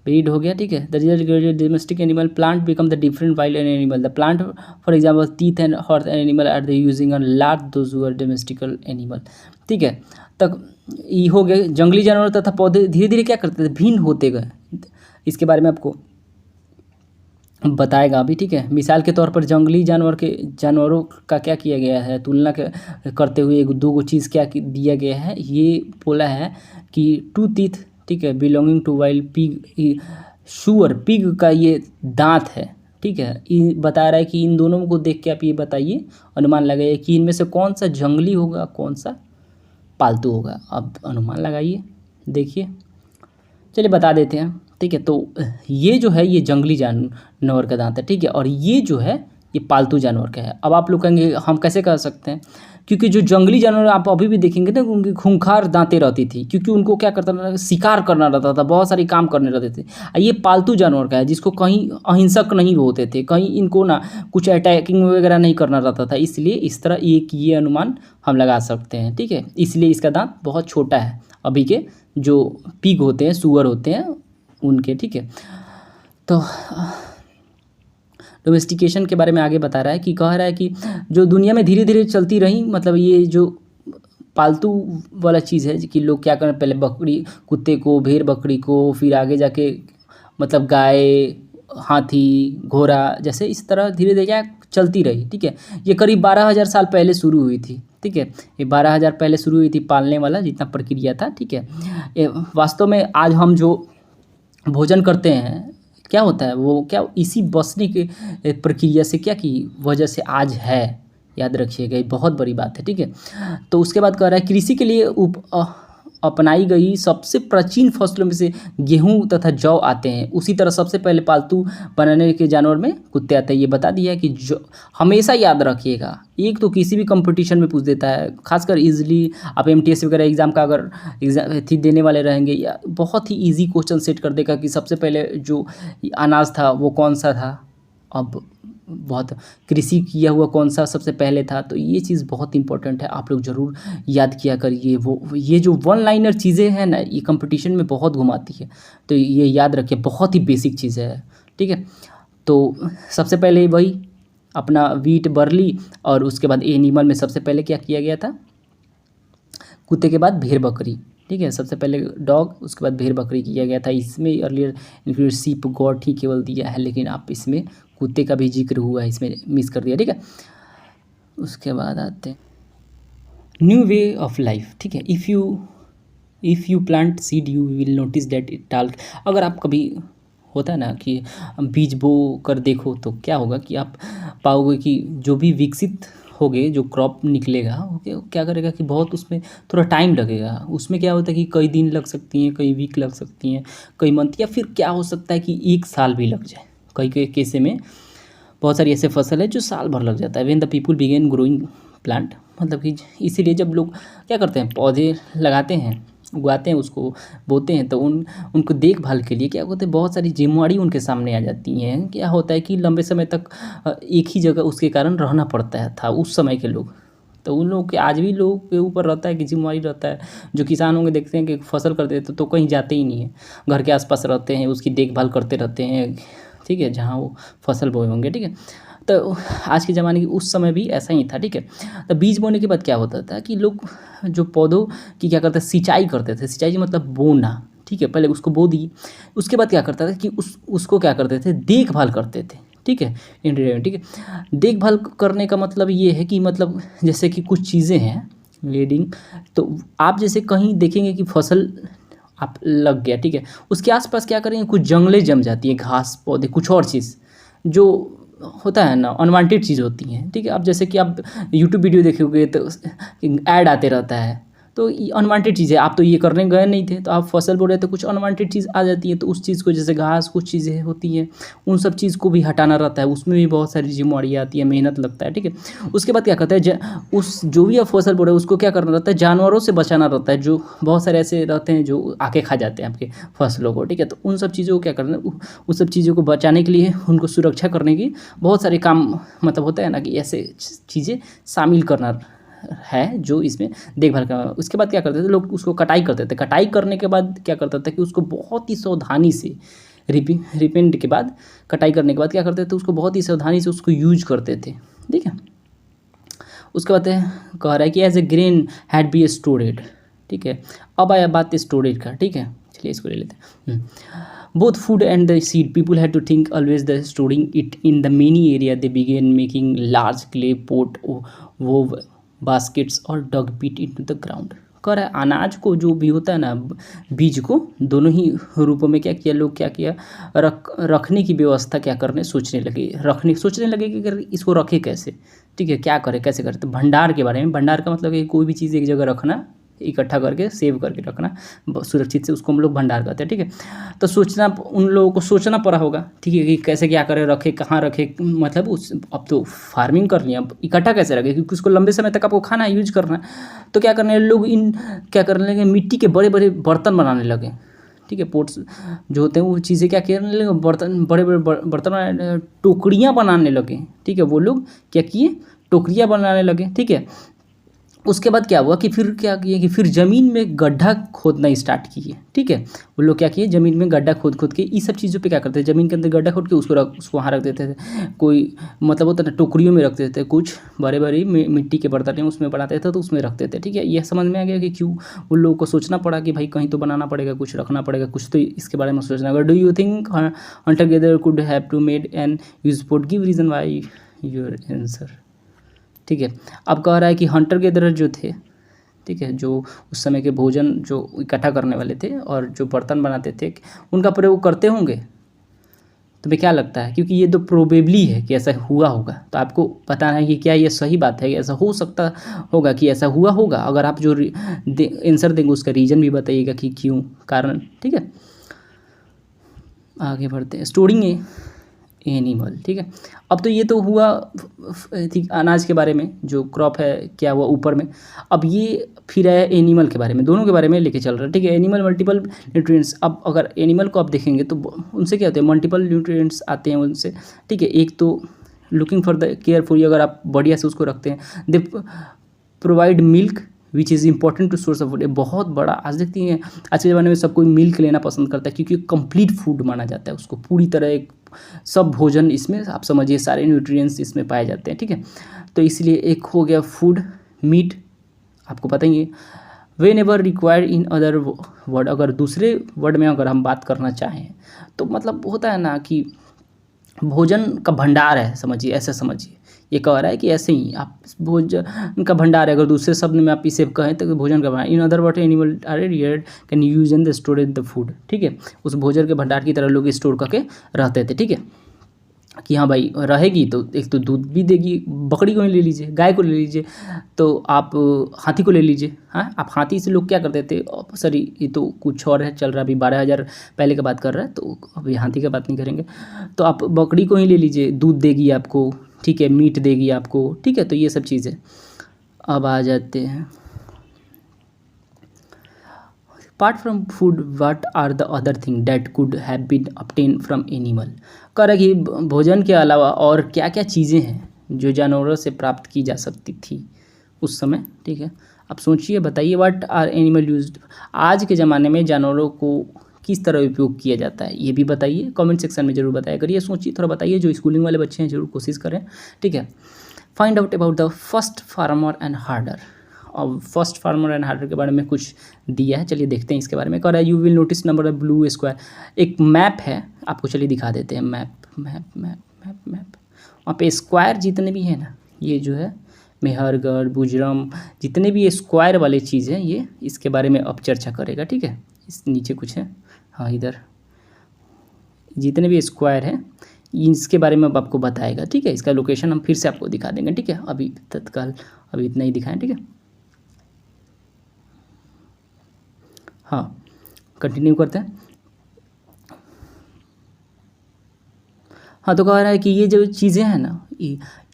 ब्रीड हो गया, ठीक है। The result domestic animal plant become the different wild animal the plant for example teeth and horse animal are the using a large those who are domestical animal, ठीक है। तक ये हो गए जंगली जानवर तथा पौधे धीरे धीरे क्या करते थे, भिन्न होते गए। इसके बारे में आपको बताएगा अभी, ठीक है। मिसाल के तौर पर जंगली जानवरों का क्या किया गया है, तुलना करते हुए एक दो चीज़ क्या दिया गया है, ये बोला है कि टू टीथ, ठीक है, belonging to wild pig sure pig का ये दांत है, ठीक है। ये बता रहा है कि इन दोनों को देख के आप ये बताइए, अनुमान लगाइए कि इनमें से कौन सा जंगली होगा, कौन सा पालतू होगा। अब अनुमान लगाइए, देखिए, चलिए बता देते हैं, ठीक है। तो ये जो है ये जंगली जानवर का दांत है, ठीक है, और ये जो है ये पालतू जानवर का है। अब आप लोग कहेंगे हम कैसे कह सकते हैं, क्योंकि जो जंगली जानवर आप अभी भी देखेंगे ना, उनकी खूंखार दांतें रहती थी, क्योंकि उनको क्या करता था, शिकार करना रहता था, बहुत सारे काम करने रहते थे। ये पालतू जानवर का है जिसको कहीं अहिंसक नहीं होते थे, कहीं इनको ना कुछ अटैकिंग वगैरह नहीं करना रहता था, इसलिए इस तरह एक ये अनुमान हम लगा सकते हैं, ठीक है। इसलिए इसका दांत बहुत छोटा है अभी के जो पिग होते हैं, सुअर होते हैं उनके, ठीक है। तो डोमेस्टिकेशन के बारे में आगे बता रहा है कि कह रहा है कि जो दुनिया में धीरे धीरे चलती रही, मतलब ये जो पालतू वाला चीज़ है कि लोग क्या करें, पहले बकरी कुत्ते को, भेड़ बकरी को, फिर आगे जाके मतलब गाय, हाथी, घोड़ा, जैसे इस तरह धीरे धीरे क्या चलती रही, ठीक है। ये करीब 12,000 साल पहले शुरू हुई थी, ठीक है। ये 12,000 पहले शुरू हुई थी पालने वाला जितना प्रक्रिया था, ठीक है। ये वास्तव में आज हम जो भोजन करते हैं क्या होता है, वो क्या इसी बसने की प्रक्रिया से क्या की वजह से आज है, याद रखिएगा, ये बहुत बड़ी बात है, ठीक है। तो उसके बाद कह रहा है कृषि के लिए अपनाई गई सबसे प्राचीन फसलों में से गेहूं तथा जौ आते हैं। उसी तरह सबसे पहले पालतू बनाने के जानवर में कुत्ते आते हैं। ये बता दिया है कि जो हमेशा याद रखिएगा, एक तो किसी भी कंपटीशन में पूछ देता है, खासकर इजीली आप एमटीएस वगैरह एग्जाम का अगर एग्जाम थी देने वाले रहेंगे, या बहुत ही इजी क्वेश्चन सेट कर देगा कि सबसे पहले जो अनाज था वो कौन सा था, अब बहुत कृषि किया हुआ कौन सा सबसे पहले था। तो ये चीज़ बहुत इंपॉर्टेंट है, आप लोग ज़रूर याद किया करिए। वो ये जो वन लाइनर चीज़ें हैं ना, ये कंपटीशन में बहुत घुमाती है, तो ये याद रखिए, बहुत ही बेसिक चीज़ है, ठीक है। तो सबसे पहले वही अपना वीट बर्ली, और उसके बाद एनिमल में सबसे पहले क्या किया गया था, कुत्ते के बाद भेड़ बकरी, ठीक है। सबसे पहले डॉग, उसके बाद भेड़ बकरी किया गया था। इसमें अर्लियर इंक्लूड सीप गॉट ही केवल दिया है, लेकिन आप इसमें कुत्ते का भी जिक्र हुआ है, इसमें मिस कर दिया, ठीक है। उसके बाद आते हैं न्यू वे ऑफ लाइफ, ठीक है। If you plant seed you will notice that it talc. अगर आप कभी होता है ना कि बीज बो कर देखो, तो क्या होगा कि आप पाओगे कि जो भी विकसित होगे, जो क्रॉप निकलेगा वो क्या करेगा कि बहुत उसमें थोड़ा टाइम लगेगा। उसमें क्या होता है कि कई दिन लग सकती हैं, कई वीक लग सकती हैं, कई मंथ, या फिर क्या हो सकता है कि 1 साल भी लग जाए। कई कई केसे में बहुत सारी ऐसे फसल है जो साल भर लग जाता है। When the people begin growing plant, मतलब कि इसीलिए जब लोग क्या करते हैं, पौधे लगाते हैं, उगाते हैं, उसको बोते हैं, तो उनको देखभाल के लिए क्या होता है, बहुत सारी जिम्मेवारी उनके सामने आ जाती हैं। क्या होता है कि लंबे समय तक एक ही जगह उसके कारण रहना पड़ता है था उस समय के लोग। तो उन लोगों के आज भी लोगों के ऊपर रहता है कि जिम्मेवारी रहता है। जो किसान होंगे देखते हैं कि फसल करते हैं तो कहीं जाते ही नहीं हैं, घर के आसपास रहते हैं, उसकी देखभाल करते रहते हैं, ठीक है, जहाँ वो फसल बोए होंगे, ठीक है। तो आज के ज़माने की उस समय भी ऐसा ही था, ठीक है। तो बीज बोने के बाद क्या होता था कि लोग जो पौधों की क्या करते, सिंचाई करते थे। सिंचाई मतलब बोना, ठीक है, पहले उसको बो दी, उसके बाद क्या करता था कि उसको क्या करते थे, देखभाल करते थे, ठीक है, इंटीरियर, ठीक है। देखभाल करने का मतलब ये है कि मतलब जैसे कि कुछ चीज़ें हैं लीडिंग, तो आप जैसे कहीं देखेंगे कि फसल आप लग गया, ठीक है, उसके आसपास क्या करेंगे, कुछ जंगलें जम जाती हैं, घास पौधे, कुछ और चीज़ जो होता है ना, अनवांटेड चीज़ होती हैं, ठीक है। अब जैसे कि आप यूट्यूब वीडियो देखोगे तो ऐड आते रहता है, तो ये अनवांटेड चीज़ है। आप तो ये करने गए नहीं थे, तो आप फसल बो रहे थे, कुछ अनवांटेड चीज़ आ जाती है, तो उस चीज़ को, जैसे घास, कुछ चीज़ें होती हैं, उन सब चीज़ को भी हटाना रहता है। उसमें भी बहुत सारी जिम्मेवारी आती है, मेहनत लगता है, ठीक है। उसके बाद क्या करता है, उस जो भी आप फसल बो रहे हो उसको क्या करना रहता है, जानवरों से बचाना रहता है, जो बहुत सारे ऐसे रहते हैं जो आके खा जाते हैं आपके फसलों को, ठीक है। तो उन सब चीज़ों को क्या करना, उन सब चीज़ों को बचाने के लिए, उनको सुरक्षा करने की बहुत सारे काम, मतलब होता है ना कि ऐसे चीज़ें शामिल करना है जो इसमें देखभाल करना। उसके बाद क्या करते थे लोग, उसको कटाई करते थे। कटाई करने के बाद क्या करता था कि उसको बहुत ही सावधानी से रिपेंड के बाद, कटाई करने के बाद क्या करते थे, उसको बहुत ही सावधानी से उसको यूज करते थे, ठीक है। उसके बाद कह रहा है कि as a grain had be stored, ठीक है। अब आया बात स्टोरेज का, ठीक है, चलिए इसको ले लेते हैं। Both food and the seed people had to think always the storing it in the many area. They began making large clay pot वो बास्केट्स और डग पीट इनटू द ग्राउंड। कह रहा है अनाज को जो भी होता है ना, बीज को, दोनों ही रूपों में क्या किया लोग, क्या किया, रखने की व्यवस्था क्या करने सोचने लगे कि अगर इसको रखे कैसे, ठीक है, क्या करें कैसे करें। तो भंडार के बारे में, भंडार का मतलब है कोई भी चीज़ एक जगह रखना, इकट्ठा करके सेव करके रखना सुरक्षित से, उसको हम लोग भंडार कहते हैं, ठीक है। तो उन लोगों को सोचना पड़ा होगा, ठीक है, कि कैसे क्या करें, रखे कहाँ रखे, मतलब अब तो फार्मिंग कर लिया, अब इकट्ठा कैसे रखे, क्योंकि उसको लंबे समय तक आपको खाना है, यूज करना है। तो क्या करने लोग, क्या करने लगे, मिट्टी के बड़े बड़े बर्तन बनाने लगे, ठीक है, पोट्स जो होते हैं वो चीज़ें क्या करने लगे, बर्तन, बड़े बड़े बर्तन, टोकरियाँ बनाने लगे, ठीक है। वो लोग क्या किए, टोकरियाँ बनाने लगे, ठीक है। उसके बाद क्या हुआ कि फिर क्या किए कि फिर ज़मीन में गड्ढा खोदना स्टार्ट किए, ठीक है। वो लोग क्या किए, ज़मीन में गड्ढा खोद के इस सब चीज़ों पे क्या करते थे, ज़मीन के अंदर गड्ढा खोद के उसको वहाँ रख देते थे। कोई मतलब होता है ना, टोकरियों में रख देते थे, कुछ बड़े बड़ी मिट्टी के बर्तन उसमें बनाते थे तो उसमें रखते थे, ठीक है। यह समझ में आ गया कि क्यों उन लोगों को सोचना पड़ा कि भाई कहीं तो बनाना पड़ेगा, कुछ रखना पड़ेगा, कुछ तो इसके बारे में सोचना होगा। Do you think hunter gather could have to made and use pot, give reason why your answer, ठीक है। अब कह रहा है कि हंटर गेदरर जो थे, ठीक है, जो उस समय के भोजन जो इकट्ठा करने वाले थे और जो बर्तन बनाते थे, उनका प्रयोग करते होंगे। तुम्हें क्या लगता है, क्योंकि ये तो प्रोबेबली है कि ऐसा हुआ होगा, तो आपको बताना है कि क्या ये सही बात है कि ऐसा हो सकता होगा कि ऐसा हुआ होगा। अगर आप जो आंसर देंगे उसका रीज़न भी बताइएगा कि क्यों, कारण, ठीक है। आगे बढ़ते हैं, स्टोरिंग एनिमल, ठीक है। अब तो ये तो हुआ ठीक अनाज के बारे में, जो क्रॉप है क्या हुआ ऊपर में। अब ये फिर है एनिमल के बारे में, दोनों के बारे में लेके चल रहा है, ठीक है। एनिमल मल्टीपल न्यूट्रिएंट्स, अब अगर एनिमल को आप देखेंगे तो उनसे क्या होते हैं, मल्टीपल न्यूट्रिएंट्स आते हैं उनसे, ठीक है। एक तो लुकिंग फॉर द केयरफुली, अगर आप बढ़िया से उसको रखते हैं, they provide milk which is important to source of food. बहुत बड़ा, आज देखती हैं आज के ज़माने में सब कोई मिल्क लेना पसंद करता है, क्योंकि कंप्लीट फूड माना जाता है उसको, पूरी तरह एक सब भोजन इसमें आप समझिए सारे न्यूट्रिएंट्स इसमें पाए जाते हैं, ठीक है। तो इसलिए एक हो गया फूड, मीट, आपको पता ही है। When ever required in other word, अगर दूसरे वर्ड में अगर हम बात करना चाहें तो मतलब होता है ना कि भोजन का भंडार है, समझिए, ऐसा समझिए। ये कह रहा है कि ऐसे ही आप भोजन का भंडार है, अगर दूसरे शब्द में आप इसे कहें तो भोजन का भंडार। In other word animal are reared can use in the storage the food, ठीक है। उस भोजन के भंडार की तरह लोग स्टोर करके रहते थे, ठीक है, कि हाँ भाई रहेगी तो एक तो दूध भी देगी, बकरी को ही ले लीजिए, गाय को ले लीजिए, तो आप हाथी को ले लीजिए। हाँ, आप हाथी से लोग क्या करते थे, सॉरी ये तो कुछ और है चल रहा है, अभी 12,000 पहले का बात कर रहा है, तो अभी हाथी का बात नहीं करेंगे। तो आप बकरी को ही ले लीजिए, दूध देगी आपको, ठीक है, मीट देगी आपको, ठीक है। तो ये सब चीज़ें अब आ जाते हैं। Apart from food, what are the other thing that could have been obtained from animal? कह रहा है कि भोजन के अलावा और क्या क्या चीज़ें हैं जो जानवरों से प्राप्त की जा सकती थी उस समय, ठीक है। आप सोचिए, बताइए, व्हाट आर एनिमल यूज्ड, आज के ज़माने में जानवरों को किस तरह उपयोग किया जाता है, ये भी बताइए, कमेंट सेक्शन में जरूर बताया करिए। सोचिए, थोड़ा बताइए, जो स्कूलिंग वाले बच्चे हैं जरूर कोशिश करें, ठीक है। Find out about the first farmer and harder. अब फर्स्ट फार्मर एंड हार्डर के बारे में कुछ दिया है, चलिए देखते हैं इसके बारे में। कह रहा है you will notice number of blue square, एक मैप है आपको, चलिए दिखा देते हैं। Map map map map map वहाँ पे स्क्वायर जितने भी हैं ना, ये जो है मेहरगढ़, बुजरम, जितने भी ये स्क्वायर वाले चीज़ हैं, ये इसके बारे में अब चर्चा करेगा, ठीक है। इस नीचे कुछ है, हाँ इधर जितने भी स्क्वायर हैं इसके बारे में अब आपको बताएगा, ठीक है। इसका लोकेशन हम फिर से आपको दिखा देंगे, ठीक है। अभी तत्काल अभी इतना ही दिखाएं, ठीक है। हाँ, कंटिन्यू करते हैं। हाँ, तो कह रहा है कि ये जो चीज़ें हैं ना,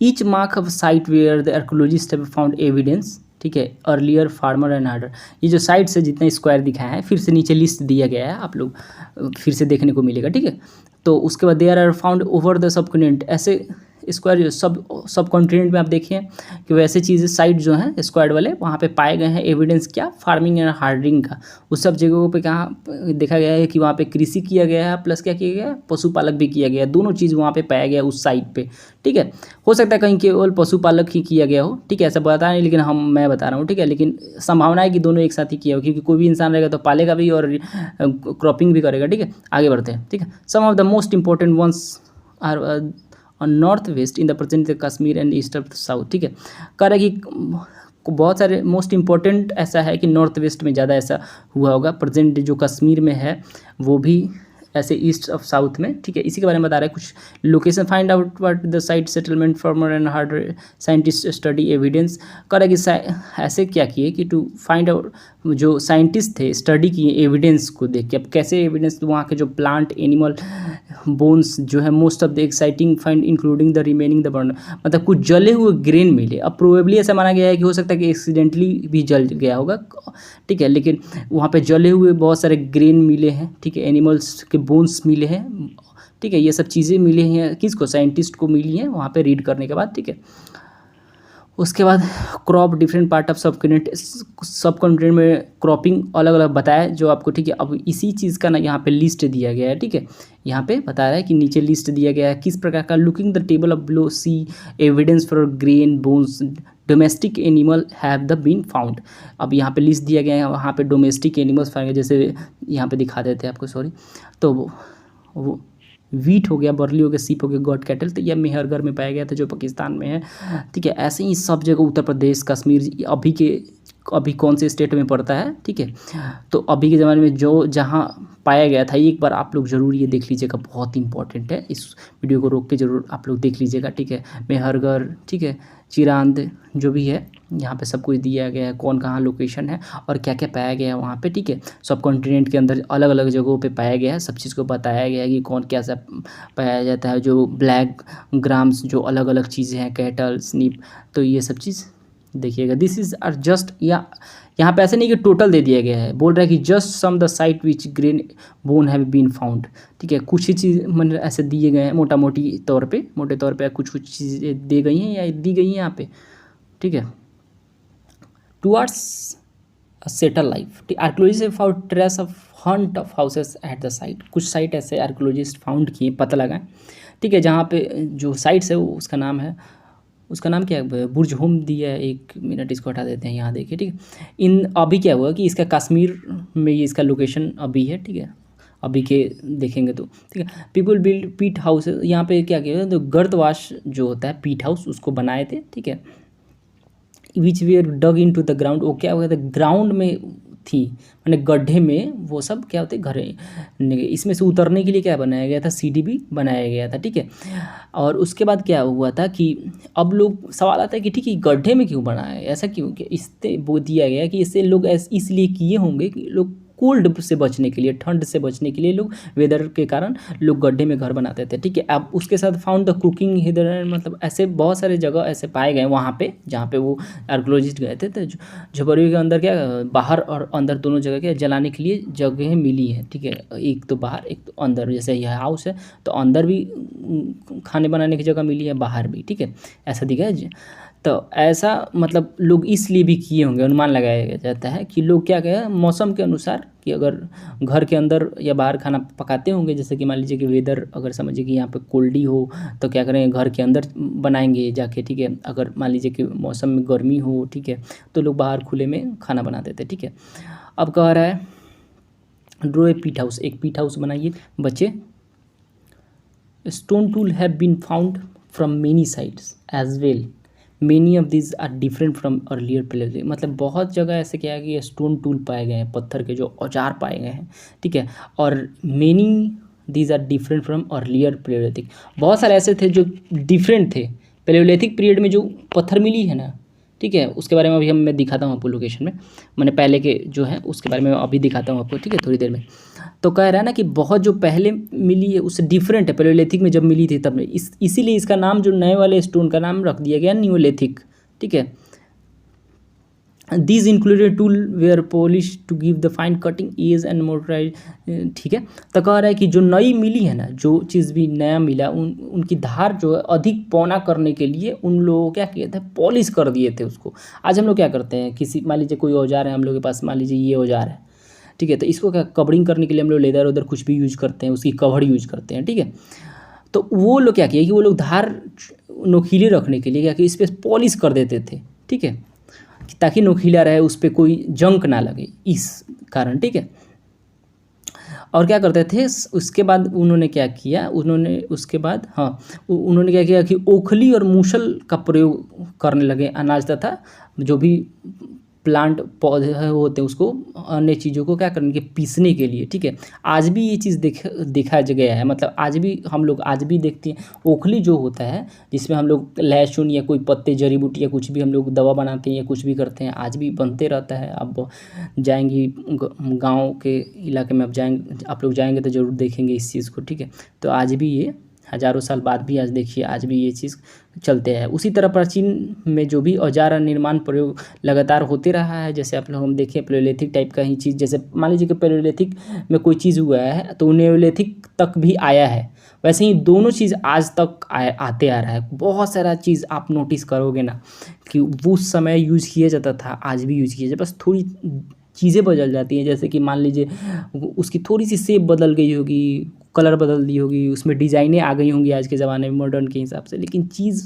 each mark of site where the archaeologist have found evidence, ठीक है, अर्लियर फार्मर एंड हार्डर। ये जो साइट्स है जितने स्क्वायर दिखाया है, फिर से नीचे लिस्ट दिया गया है, आप लोग फिर से देखने को मिलेगा, ठीक है। तो उसके बाद there are found over the subcontinent, ऐसे स्क्वायर सब कॉन्टिनेंट में आप देखिए कि वैसे चीज़ें साइट जो हैं स्क्वायर वाले वहाँ पे पाए गए हैं एविडेंस, क्या, फार्मिंग एंड हार्डरिंग का। उस सब जगहों पे कहाँ देखा गया है कि वहाँ पे कृषि किया गया है, प्लस क्या किया गया है, पशुपालक भी किया गया है, दोनों चीज़ वहाँ पे पाया गया उस साइट पे, ठीक है। हो सकता है कहीं केवल पशुपालक ही किया गया हो, ठीक है, ऐसा पता नहीं, लेकिन मैं बता रहा हूँ, ठीक है। लेकिन संभावना है कि दोनों एक साथ ही किया हो, क्योंकि कोई भी इंसान रहेगा तो पालेगा भी और क्रॉपिंग भी करेगा, ठीक है। आगे बढ़ते हैं, ठीक है। Some of the most important ones are north west in the present Kashmir and east of south, ठीक है। कह रहा है कि बहुत सारे मोस्ट इम्पॉर्टेंट ऐसा है कि नॉर्थ वेस्ट में ज़्यादा ऐसा हुआ होगा, प्रेजेंट जो कश्मीर में है वो भी ऐसे ईस्ट ऑफ साउथ में, ठीक है। इसी के बारे में बता रहा है कुछ location, find out what the site settlement farmer and hard scientist study evidence. कह रहा है कि ऐसे क्या किए कि टू फाइंड आउट, जो साइंटिस्ट थे स्टडी किए एविडेंस को देख के। अब कैसे एविडेंस, तो वहाँ के जो प्लांट एनिमल बोन्स जो है, most of the exciting find including the remaining the burn, मतलब कुछ जले हुए ग्रेन मिले। अब प्रोबेबली ऐसा माना गया है कि हो सकता है कि एक्सीडेंटली भी जल गया होगा, ठीक है, लेकिन वहाँ पे जले हुए बहुत सारे ग्रेन मिले हैं, ठीक है, एनिमल्स के बोन्स मिले हैं, ठीक है, ये सब चीज़ें मिली हैं किसको, साइंटिस्ट को मिली हैं वहाँ पे रीड करने के बाद, ठीक है। उसके बाद क्रॉप डिफरेंट पार्ट ऑफ सब कॉन्टिनेंट में क्रॉपिंग अलग अलग बताया जो आपको, ठीक है। अब इसी चीज़ का ना यहाँ पे लिस्ट दिया गया है, ठीक है, यहाँ पे बता रहा है कि नीचे लिस्ट दिया गया है किस प्रकार का। Looking the table of below see evidence for grain bones domestic animal have the been found. अब यहाँ पे लिस्ट दिया गया है, वहाँ पे डोमेस्टिक एनिमल्स फाइंड, जैसे यहाँ पे दिखा देते हैं आपको, सॉरी, तो वो वीट हो गया, बर्ली हो गया, सीप हो गया, गॉड कैटल, तो यह मेहरगढ़ में पाया गया था जो पाकिस्तान में है, ठीक है। ऐसे ही सब जगह उत्तर प्रदेश, कश्मीर, अभी कौन से स्टेट में पड़ता है, ठीक है। तो अभी के ज़माने में जो जहाँ पाया गया था, एक बार आप लोग ज़रूर ये देख लीजिएगा, बहुत इंपॉर्टेंट है, इस वीडियो को रोक के ज़रूर आप लोग देख लीजिएगा, ठीक है। मेहरगढ़, ठीक है, चिरांद, जो भी है यहाँ पे सब कुछ दिया गया है, कौन कहाँ लोकेशन है और क्या क्या पाया गया है वहाँ पे, ठीक है। सब कॉन्टिनेंट के अंदर अलग अलग जगहों पे पाया गया है, सब चीज़ को बताया गया है कि कौन क्या सब पाया जाता है, जो ब्लैक ग्राम्स, जो अलग अलग चीज़ें हैं, कैटल, स्नीप, तो ये सब चीज़ देखिएगा। दिस इज़ आर जस्ट, या यहाँ पे ऐसे नहीं कि टोटल दे दिया गया है, बोल रहा है कि just some the site which grain bone have been found, ठीक है। कुछ ही चीज़ मतलब ऐसे दिए गए हैं, मोटे तौर पे कुछ चीज़ें दी गई हैं या दी गई हैं यहाँ पे, ठीक है। Towards settle life, archaeologist found trace of Hunt of houses at the site. कुछ साइट ऐसे आर्कियोलॉजिस्ट फाउंड किए, पता लगाएं, ठीक है, जहाँ पे जो साइट्स है उसका नाम क्या है, बुर्ज होम दिया है। एक मिनट इसको हटा देते हैं, यहाँ देखिए, ठीक है। अभी क्या हुआ कि इसका कश्मीर में ये इसका लोकेशन अभी है, ठीक है, अभी के देखेंगे तो, ठीक है। पीपल बिल्ड पीट हाउस, यहाँ पे क्या किया, तो गर्तवाश जो होता है, पीट हाउस, उसको बनाए थे, ठीक है। Which we are dug in to the ground, वो क्या हुआ था, ग्राउंड में थी, मैंने गड्ढे में वो सब क्या होते घर, इसमें से उतरने के लिए क्या बनाया गया था, सीढ़ी भी बनाया गया था, ठीक है। और उसके बाद क्या हुआ था कि अब लोग सवाल आता है कि ठीक है गड्ढे में क्यों बनाया है, ऐसा क्यों, कि इससे वो दिया गया कि इससे लोग इसलिए किए होंगे कि लोग कोल्ड से बचने के लिए, ठंड से बचने के लिए, लोग वेदर के कारण लोग गड्ढे में घर बनाते थे, ठीक है। अब उसके साथ फाउंड द कुकिंग हिदर, मतलब ऐसे बहुत सारे जगह ऐसे पाए गए वहाँ पे जहाँ पे वो आर्कियोलॉजिस्ट गए थे, तो झोपड़ियों के अंदर क्या, बाहर और अंदर दोनों जगह क्या जलाने के लिए जगह मिली है, ठीक है। एक तो बाहर, एक तो अंदर, जैसे यह हाउस है तो अंदर भी खाने बनाने की जगह मिली है, बाहर भी, ठीक है, ऐसा दिखा है। तो ऐसा मतलब लोग इसलिए भी किए होंगे, अनुमान लगाया जाता है कि लोग क्या कहें मौसम के अनुसार, कि अगर घर के अंदर या बाहर खाना पकाते होंगे, जैसे कि मान लीजिए कि वेदर अगर समझिए कि यहाँ पे कोल्डी हो तो क्या करेंगे, घर के अंदर बनाएंगे जाके, ठीक है। अगर मान लीजिए कि मौसम में गर्मी हो, ठीक है, तो लोग बाहर खुले में खाना बना देते, ठीक है। अब कह रहा है ड्रो ए पीट हाउस, एक पीट हाउस बनाइए बच्चे। Stone tool have been found from many sites as well, many of this are different from earlier palaeolithic, मतलब बहुत जगह ऐसे क्या है कि स्टोन टूल पाए गए हैं, पत्थर के जो औजार पाए गए हैं, ठीक है। और many these are different from earlier palaeolithic, बहुत सारे ऐसे थे जो डिफरेंट थे प्लेलिथिक पीरियड में जो पत्थर मिली है ना, ठीक है। उसके बारे में अभी मैं दिखाता हूँ आपको लोकेशन में, मैंने पहले के जो है उसके बारे में अभी दिखाता हूँ आपको, ठीक है, थोड़ी देर में। तो कह रहा है ना कि बहुत जो पहले मिली है उससे डिफरेंट है, पैलेयोलिथिक में जब मिली थी तब इसीलिए इसका नाम, जो नए वाले स्टोन का नाम रख दिया गया न्यूलिथिक, ठीक है। These included tool were polish to give the fine cutting edge and motorise, ठीक है। तो कह रहा है कि जो नई मिली है ना, जो चीज़ भी नया मिला, उनकी धार जो है अधिक पौना करने के लिए उन लोगों क्या किए थे, पॉलिश कर दिए थे उसको। आज हम लोग क्या करते हैं, किसी मान लीजिए कोई औजार है हम लोग के पास, मान लीजिए ये औजार है, ठीक है, तो इसको क्या कवरिंग करने के लिए हम लोग लेदर उधर कुछ भी यूज करते हैं, उसकी कवर यूज करते हैं, ठीक है। तो वो लोग क्या किया कि वो लोग धार नोकीले रखने के लिए क्या कि इस पर पॉलिश कर देते थे, ठीक है, ताकि नोकीला रहे, उस पर कोई जंक ना लगे, इस कारण, ठीक है। और क्या करते थे उसके बाद उन्होंने क्या किया, उन्होंने उसके बाद हाँ उन्होंने क्या किया कि ओखली और मूसल का प्रयोग करने लगे अनाज तथा जो भी प्लांट पौधे होते हैं उसको अन्य चीज़ों को क्या करने के पीसने के लिए। ठीक है, आज भी ये चीज़ देखा गया है, मतलब आज भी हम लोग आज भी देखते हैं ओखली जो होता है जिसमें हम लोग लहसुन या कोई पत्ते जड़ी बूटी या कुछ भी हम लोग दवा बनाते हैं या कुछ भी करते हैं, आज भी बनते रहता है। अब जाएंगी गाँव के इलाके में, अब जाएंगे आप लोग जाएंगे तो ज़रूर देखेंगे इस चीज़ को। ठीक है, तो आज भी ये हज़ारों साल बाद भी आज देखिए आज भी ये चीज़ चलते हैं। उसी तरह प्राचीन में जो भी औजार निर्माण प्रयोग लगातार होते रहा है, जैसे आप लोग हम देखें पैलियोलिथिक टाइप का ही चीज़, जैसे मान लीजिए कि पैलियोलिथिक में कोई चीज़ हुआ है तो नियोलिथिक तक भी आया है, वैसे ही दोनों चीज़ आज तक आते आ रहा है। बहुत सारा चीज़ आप नोटिस करोगे ना कि वो उस समय यूज़ किया जाता था आज भी यूज़ किया जाता, बस थोड़ी चीज़ें बदल जाती हैं। जैसे कि मान लीजिए उसकी थोड़ी सी शेप बदल गई होगी, कलर बदल दी होगी, उसमें डिज़ाइनें आ गई होंगी आज के ज़माने में मॉडर्न के हिसाब से, लेकिन चीज़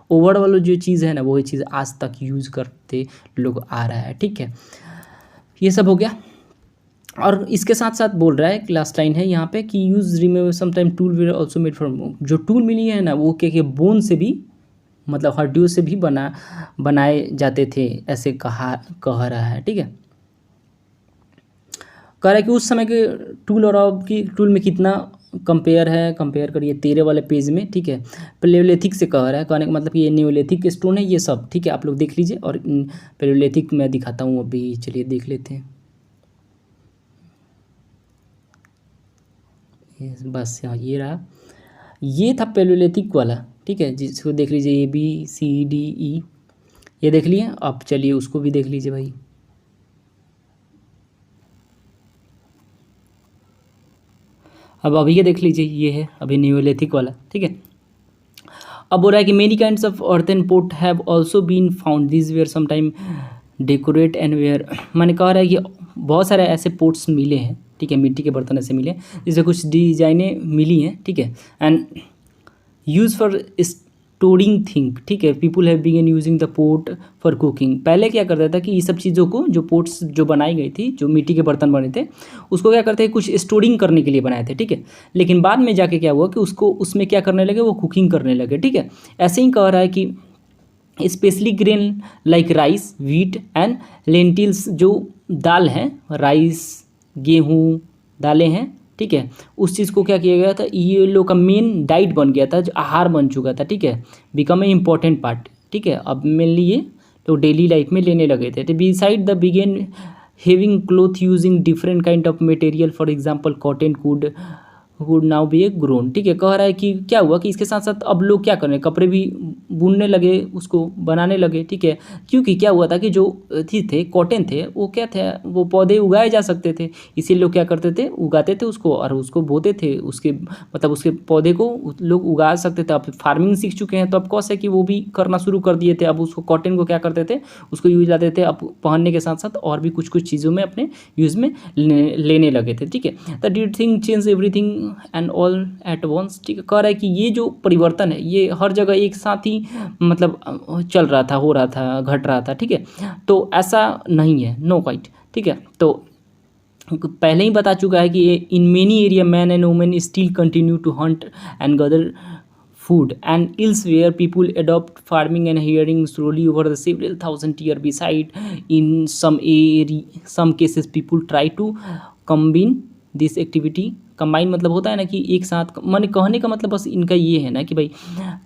ओवरऑल जो चीज़ है ना वही चीज़ आज तक यूज़ करते लोग आ रहा है। ठीक है, ये सब हो गया। और इसके साथ साथ बोल रहा है लास्ट लाइन है यहाँ पे कि use remember sometime tool we also made from, जो टूल मिली है ना वो क्या बोन से भी मतलब हड्डियों से भी बनाए जाते थे, ऐसे कह रहा है। ठीक है, कह रहा है कि उस समय के टूल और अब की टूल में कितना कंपेयर करिए 13 वाले पेज में। ठीक है, पैलियोलिथिक से कह रहा है, कहने का मतलब कि ये नियोलिथिक स्टोन है ये सब। ठीक है, आप लोग देख लीजिए और पैलियोलिथिक मैं दिखाता हूँ अभी, चलिए देख लेते हैं। बस हाँ ये रहा, ये था पैलियोलिथिक वाला। ठीक है, जिसको देख लीजिए ABCDE ये देख लिए। अब चलिए उसको भी देख लीजिए भाई। अब अभी ये देख लीजिए, ये है अभी नियोलिथिक वाला। ठीक है, अब बोल रहा है कि many kinds of earthen pot have also been found, this were sometime decorate and were. मैंने कहा रहा है कि बहुत सारे ऐसे पोट्स मिले हैं। ठीक है, मिट्टी के बर्तन ऐसे मिले जिससे कुछ डिजाइनें मिली हैं। ठीक है, and use for storing thing. ठीक है, people have begun using the pot for cooking. पहले क्या करता था कि ये सब चीज़ों को जो पोट्स जो बनाई गई थी, जो मिट्टी के बर्तन बने थे, उसको क्या करते हैं कुछ स्टोरिंग करने के लिए बनाए थे। ठीक है, लेकिन बाद में जाके क्या हुआ कि उसको उसमें क्या करने लगे, वो कुकिंग करने लगे। ठीक है, ऐसे ही कह रहा है कि specially grain like rice, wheat and lentils, जो दाल हैं, राइस गेहूँ दालें हैं। ठीक है, उस चीज़ को क्या किया गया था, ये लोग का मेन डाइट बन गया था, जो आहार बन चुका था। ठीक है, बिकम ए इम्पॉर्टेंट पार्ट। ठीक है, अब मेनली ये लोग डेली लाइफ में लेने लगे थे। Beside the began having cloth using different kind of material, for example cotton wood now be a grown. ठीक है, कह रहा है कि क्या हुआ कि इसके साथ साथ अब लोग क्या कर रहे हैं, कपड़े भी बुनने लगे, उसको बनाने लगे। ठीक है, क्योंकि क्या हुआ था कि जो थे कॉटन थे वो क्या थे, वो पौधे उगाए जा सकते थे, इसीलिए लोग क्या करते थे, उगाते थे उसको और उसको बोते थे, उसके मतलब उसके पौधे को लोग उगा सकते थे। अब फार्मिंग सीख चुके हैं तो अब कौन सा कि वो भी करना शुरू कर दिए थे। अब उसको कॉटन को क्या करते थे, उसको यूज लाते थे, अब पहनने के साथ साथ और भी कुछ चीज़ों में अपने यूज़ में लेने लगे थे। ठीक है, the did thing change everything and all at once. ठीक है, कह रहा है कि ये जो परिवर्तन है ये हर जगह एक साथ ही मतलब चल रहा था, हो रहा था, घट रहा था। ठीक है, तो ऐसा नहीं है, नो क्वाइट। ठीक है, तो पहले ही बता चुका है कि in many area man and women still continue to hunt and gather food, and elsewhere people adopt farming and hearing slowly over the several thousand year. Beside, in some cases people try to combine this activity। Combine मतलब होता है ना कि एक साथ, मैंने कहने का मतलब बस इनका ये है ना कि भाई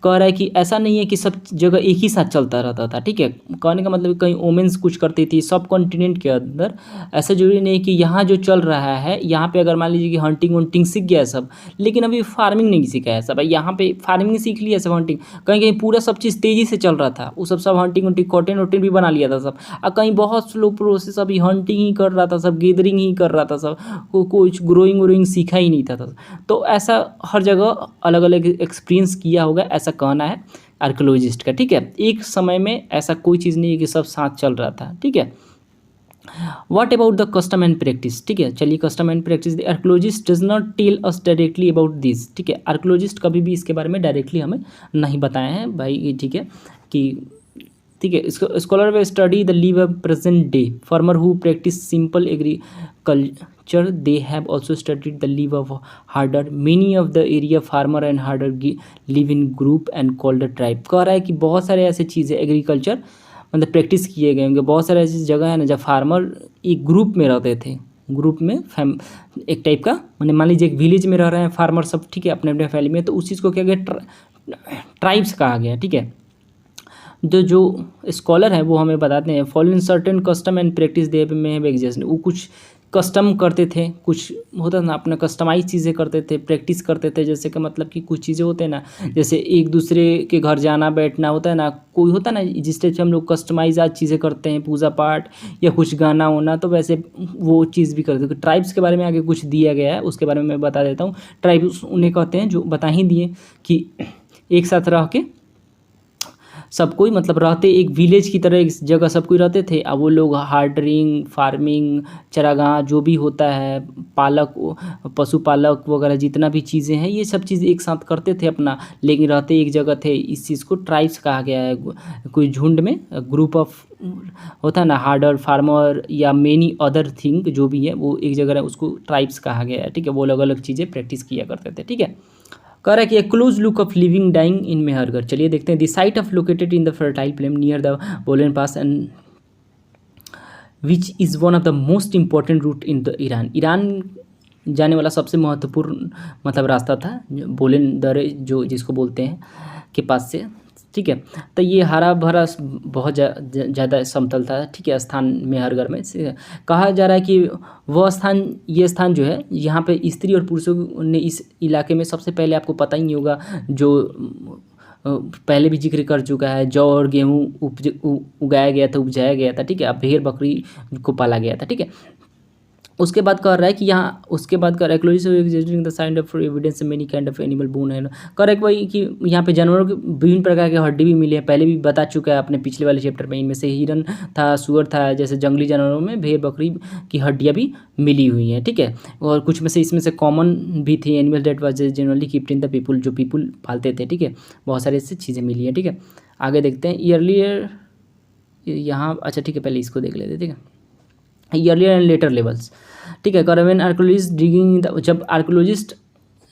कह रहा है कि ऐसा नहीं है कि सब जगह एक ही साथ चलता रहता था। ठीक है, कहने का मतलब कहीं वोमेंस कुछ करती थी सब कॉन्टिनेंट के अंदर, ऐसा जरूरी नहीं कि यहाँ जो चल रहा है यहाँ पे अगर मान लीजिए कि हंटिंग वंटिंग सीख गया सब, लेकिन अभी फार्मिंग नहीं सीखा है सब। यहाँ पे फार्मिंग सीख लिया सब, हंटिंग कहीं कहीं पूरा सब चीज़ तेज़ी से चल रहा था, वो सब हंटिंग वंटिंग कॉटन वोटन भी बना लिया था सब, और कहीं बहुत स्लो प्रोसेस अभी हंटिंग ही कर रहा था सब, गैदरिंग ही कर रहा था सब, कुछ ग्रोइंग व्रोइंग सीखा ही नहीं था। तो ऐसा हर जगह अलग अलग एक्सपीरियंस किया होगा, ऐसा कहना है आर्कियोलॉजिस्ट का। ठीक है, एक समय में ऐसा कोई चीज़ नहीं है कि सब साथ चल रहा था। ठीक है, what about the custom and practice. ठीक है, चलिए custom and practice, the archaeologist does not tell us directly about this. ठीक है, आर्कियोलॉजिस्ट कभी भी इसके बारे में डायरेक्टली हमें नहीं बताए हैं भाई। ठीक है कि ठीक है, scholar way study the live of present day farmer who practice simple agriculture, they have also studied the live of herder. Many of the area farmer and herder live in group and called a tribe. कह रहा है कि बहुत सारे ऐसे चीज़ें agriculture मतलब practice किए गए होंगे, बहुत सारे ऐसी जगह है ना जब फार्मर एक ग्रुप में रहते थे, ग्रुप में एक टाइप का मैंने मान लीजिए एक विलेज में रह रहे हैं फार्मर सब, ठीक है, अपने अपने फैमिली में, तो उस चीज़ को क्या गया ट्राइब्स कहा गया, ठीक है। जो स्कॉलर है वो हमें बताते हैं following certain custom and practice they may have exist, वो कुछ कस्टम करते थे, कुछ होता ना अपना कस्टमाइज चीज़ें करते थे, प्रैक्टिस करते थे, जैसे कि मतलब कि कुछ चीज़ें होते हैं ना, जैसे एक दूसरे के घर जाना बैठना होता है ना, कोई होता है ना जिस टाइप से हम लोग कस्टमाइज आज चीज़ें करते हैं, पूजा पाठ या कुछ गाना होना, तो वैसे वो चीज़ भी करते थे। ट्राइब्स के बारे में आगे कुछ दिया गया है, उसके बारे में मैं बता देता हूँ। ट्राइब्स उन्हें कहते हैं जो बता ही दिए कि एक साथ रह के सब कोई मतलब रहते एक विलेज की तरह एक जगह सब कोई रहते थे। अब वो लोग हार्डरिंग, फार्मिंग, चरागाह जो भी होता है, पालक, पशुपालक वगैरह जितना भी चीज़ें हैं, ये सब चीज़ एक साथ करते थे अपना, लेकिन रहते एक जगह थे। इस चीज़ को ट्राइब्स कहा गया है। कोई झुंड में ग्रुप ऑफ होता है ना, हार्डर, फार्मर या मेनी अदर थिंग जो भी है वो एक जगह है, उसको ट्राइब्स कहा गया है, ठीक है। वो अलग अलग चीज़ें प्रैक्टिस किया करते थे, ठीक है। कह रहा है कि close look of living dying in Mehrgarh. चलिए देखते हैं। The site of located in the fertile plain near the Bolan pass and which is one of the most important route in the Iran. Iran जाने वाला सबसे महत्वपूर्ण मतलब रास्ता था बोलन दरे जो जिसको बोलते हैं के पास से, ठीक है। तो ये हरा भरा बहुत ज़्यादा समतल था, ठीक है, स्थान मेहरगढ़ में से कहा जा रहा है कि वह स्थान, ये स्थान जो है यहाँ पे स्त्री और पुरुषों ने इस इलाके में सबसे पहले, आपको पता ही नहीं होगा, जो पहले भी जिक्र कर चुका है, जौ और गेहूँ उगाया गया था, उपजाया गया था, ठीक है। अब भेड़ बकरी को पाला गया था, ठीक है। उसके बाद कह रहा है कि यहाँ, उसके बाद कह रहा है closing the signed of evidence many kind of animal bone है। कह रहा है वही कि यहाँ पे जानवरों के विभिन्न प्रकार के हड्डी भी मिले हैं, पहले भी बता चुका है अपने पिछले वाले चैप्टर में। इनमें से हिरन था, सुअर था, जैसे जंगली जानवरों में भेड़ बकरी की हड्डियाँ भी मिली हुई हैं, ठीक है। और कुछ में से इसमें से कॉमन भी थी animal that was generally kept in the people, जो पीपुल पालते थे, ठीक है। बहुत सारी इससे चीज़ें मिली हैं, ठीक है। आगे देखते हैं। ईयरलियर यहाँ, अच्छा ठीक है, पहले इसको देख लेते हैं, ठीक है। ईयरलियर एंड लेटर लेवल्स, ठीक है। करवेन आर्कोलॉजिस्ट डिगिंग, जब आर्कोलॉजिस्ट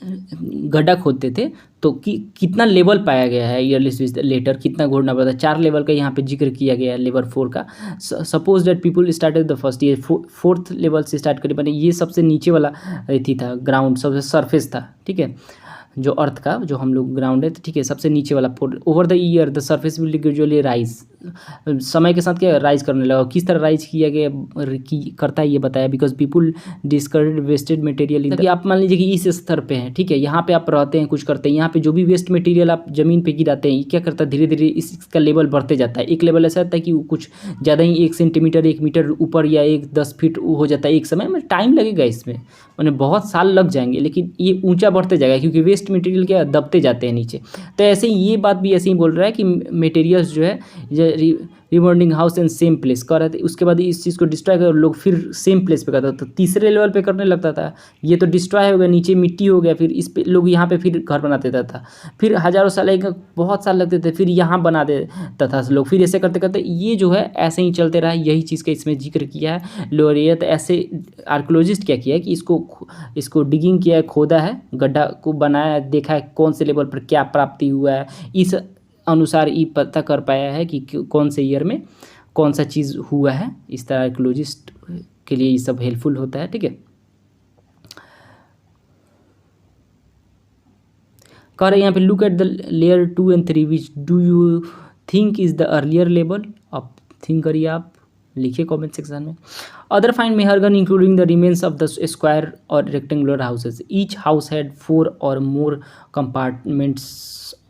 गड्ढा खोदते थे तो कितना लेवल पाया गया है, ईयरली लेटर कितना घोड़ना पड़ता है। 4 लेवल का यहाँ पे जिक्र किया गया है, लेवल 4 का। Suppose that people started the first, ये 4th लेवल से स्टार्ट करें, मैंने ये सबसे नीचे वाला थी था, ग्राउंड सबसे सरफेस था, ठीक है, जो अर्थ का जो हम लोग ग्राउंड है, ठीक है, सबसे नीचे वाला। Over the year the surface will gradually rise, समय के साथ क्या राइज करने लगा। किस तरह राइज किया गया करता है ये बताया, because people discard wasted material. आप मान लीजिए कि इस स्तर पे हैं, ठीक है, यहाँ पे आप रहते हैं, कुछ करते हैं, यहाँ पे जो भी वेस्ट मटेरियल आप जमीन पे गिराते हैं, ये क्या करता है, धीरे धीरे इसका लेवल बढ़ते जाता है। एक लेवल ऐसा होता है कि कुछ ज़्यादा ही 1 सेंटीमीटर 1 मीटर ऊपर या 10 फीट हो जाता है एक समय में। टाइम लगेगा इसमें, मैंने बहुत साल लग जाएंगे, लेकिन ये ऊंचा बढ़ते जाएगा क्योंकि वेस्ट मटेरियल क्या दबते जाते हैं नीचे। तो ऐसे ही ये बात भी ऐसे ही बोल रहा है कि मटेरियल्स जो है rebonding house and same place कर रहे थे। उसके बाद इस चीज़ को डिस्ट्रॉय कर लोग फिर सेम प्लेस पे करता था, तो तीसरे लेवल पे करने लगता था। ये तो डिस्ट्रॉय हो गया, नीचे मिट्टी हो गया, फिर इस पे लोग यहाँ पे फिर घर बना देता था, फिर हज़ारों साल, एक बहुत साल लगते थे, फिर यहाँ बना देता था लोग, फिर ऐसे करते करते ये जो है ऐसे ही चलते रहा। यही चीज़ का इसमें जिक्र किया है लोरियत। ऐसे आर्कोलॉजिस्ट क्या किया है कि इसको डिगिंग किया है, खोदा है, गड्ढा को बनाया, देखा है कौन से लेवल पर क्या प्राप्ति हुआ है, इस अनुसार ये पता कर पाया है कि कौन से ईयर में कौन सा चीज़ हुआ है। इस तरह आर्कोलॉजिस्ट के लिए ये सब हेल्पफुल होता है, ठीक है। कह रहे हैं यहाँ पे look at the layer 2 and 3 which do you think is the earlier level. अब थिंक करिए, आप लिखिए कमेंट सेक्शन में। Other find Mehrgarh including the remains of the square और rectangular houses, each house had 4 or more compartments,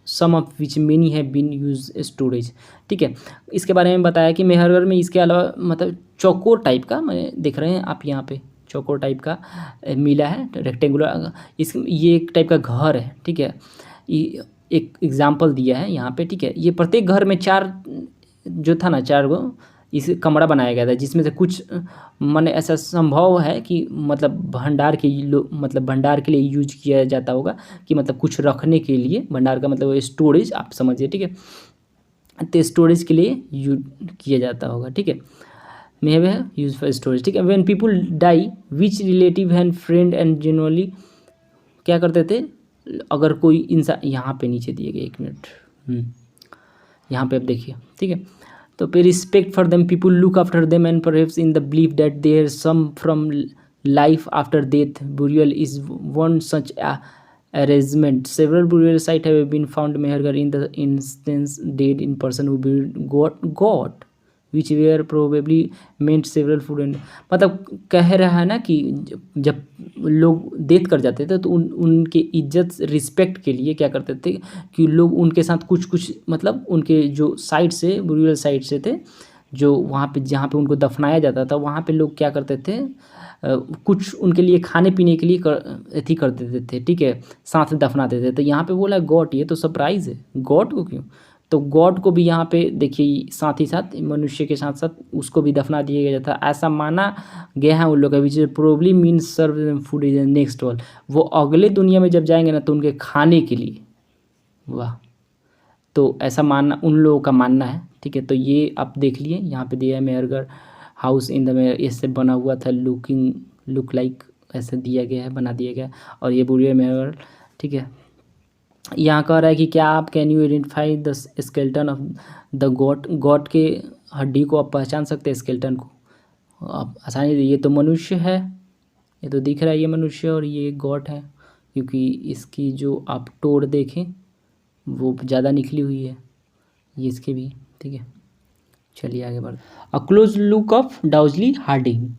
some of which many have been use storage, ठीक है। इसके बारे में बताया कि मेहरगढ़ में इसके अलावा मतलब चौकोर टाइप का, मैंने देख रहे हैं आप यहाँ पे चौकोर टाइप का मिला है, रेक्टेंगुलर, ये एक टाइप का घर है, ठीक है। ये एक एग्जाम्पल दिया है यहाँ पे, ठीक है। ये प्रत्येक घर में 4 जो था ना, 4 गो इस कमरा बनाया गया था, जिसमें से कुछ माने ऐसा संभव है कि मतलब भंडार के लिए यूज किया जाता होगा, कि मतलब कुछ रखने के लिए, भंडार का मतलब स्टोरेज आप समझिए, ठीक है, तो स्टोरेज के लिए यूज किया जाता होगा, ठीक है। May have use for storage, ठीक है। When people die which relative and friend and generally क्या करते थे, अगर कोई इंसान, यहाँ पे नीचे दिए गए, 1 मिनट, यहाँ पे अब देखिए, ठीक है। तो फिर respect for them, people look after them and perhaps in the belief that their some from life after death, burial is one such arrangement. Several burial sites have been found Mehergarh in the instance dead in person who buried God which were probably meant several food and, मतलब कह रहा है ना कि जब लोग death कर जाते थे तो उनके इज्जत रिस्पेक्ट के लिए क्या करते थे कि लोग उनके साथ कुछ कुछ, मतलब उनके जो साइड से, बुरियल साइड से थे, जो वहाँ पे जहाँ पे उनको दफनाया जाता था, वहाँ पे लोग क्या करते थे, कुछ उनके लिए खाने पीने के लिए अथी कर देते थे, ठीक है, साथ दफना देते थे। तो यहाँ पे बोला गॉड, ये तो सरप्राइज़ है, गॉड को क्यों? तो गॉड को भी यहाँ पे देखिए साथ ही साथ मनुष्य के साथ साथ उसको भी दफना दिया गया था, ऐसा माना गया है उन लोग का, which probably means serve food is next world, वो अगले दुनिया में जब जाएंगे ना तो उनके खाने के लिए, वाह, तो ऐसा मानना उन लोगों का मानना है, ठीक है। तो ये आप देख लिए, यहाँ पे दिया है मेहरगढ़ हाउस इन द मेहर, इससे बना हुआ था, लुक लाइक ऐसे दिया गया है, बना दिया गया, और ये बुढ़िया मेहरगढ़, ठीक है। यहाँ कह रहा है कि क्या आप can you identify the skeleton of the god के हड्डी को आप पहचान सकते हैं, स्केल्टन को आप आसानी से, ये तो मनुष्य है, ये तो दिख रहा है ये मनुष्य, और ये गॉड है, क्योंकि इसकी जो आप तोड़ देखें वो ज़्यादा निकली हुई है, ये इसके भी, ठीक है। चलिए आगे बढ़, a close look of Daojali Hading,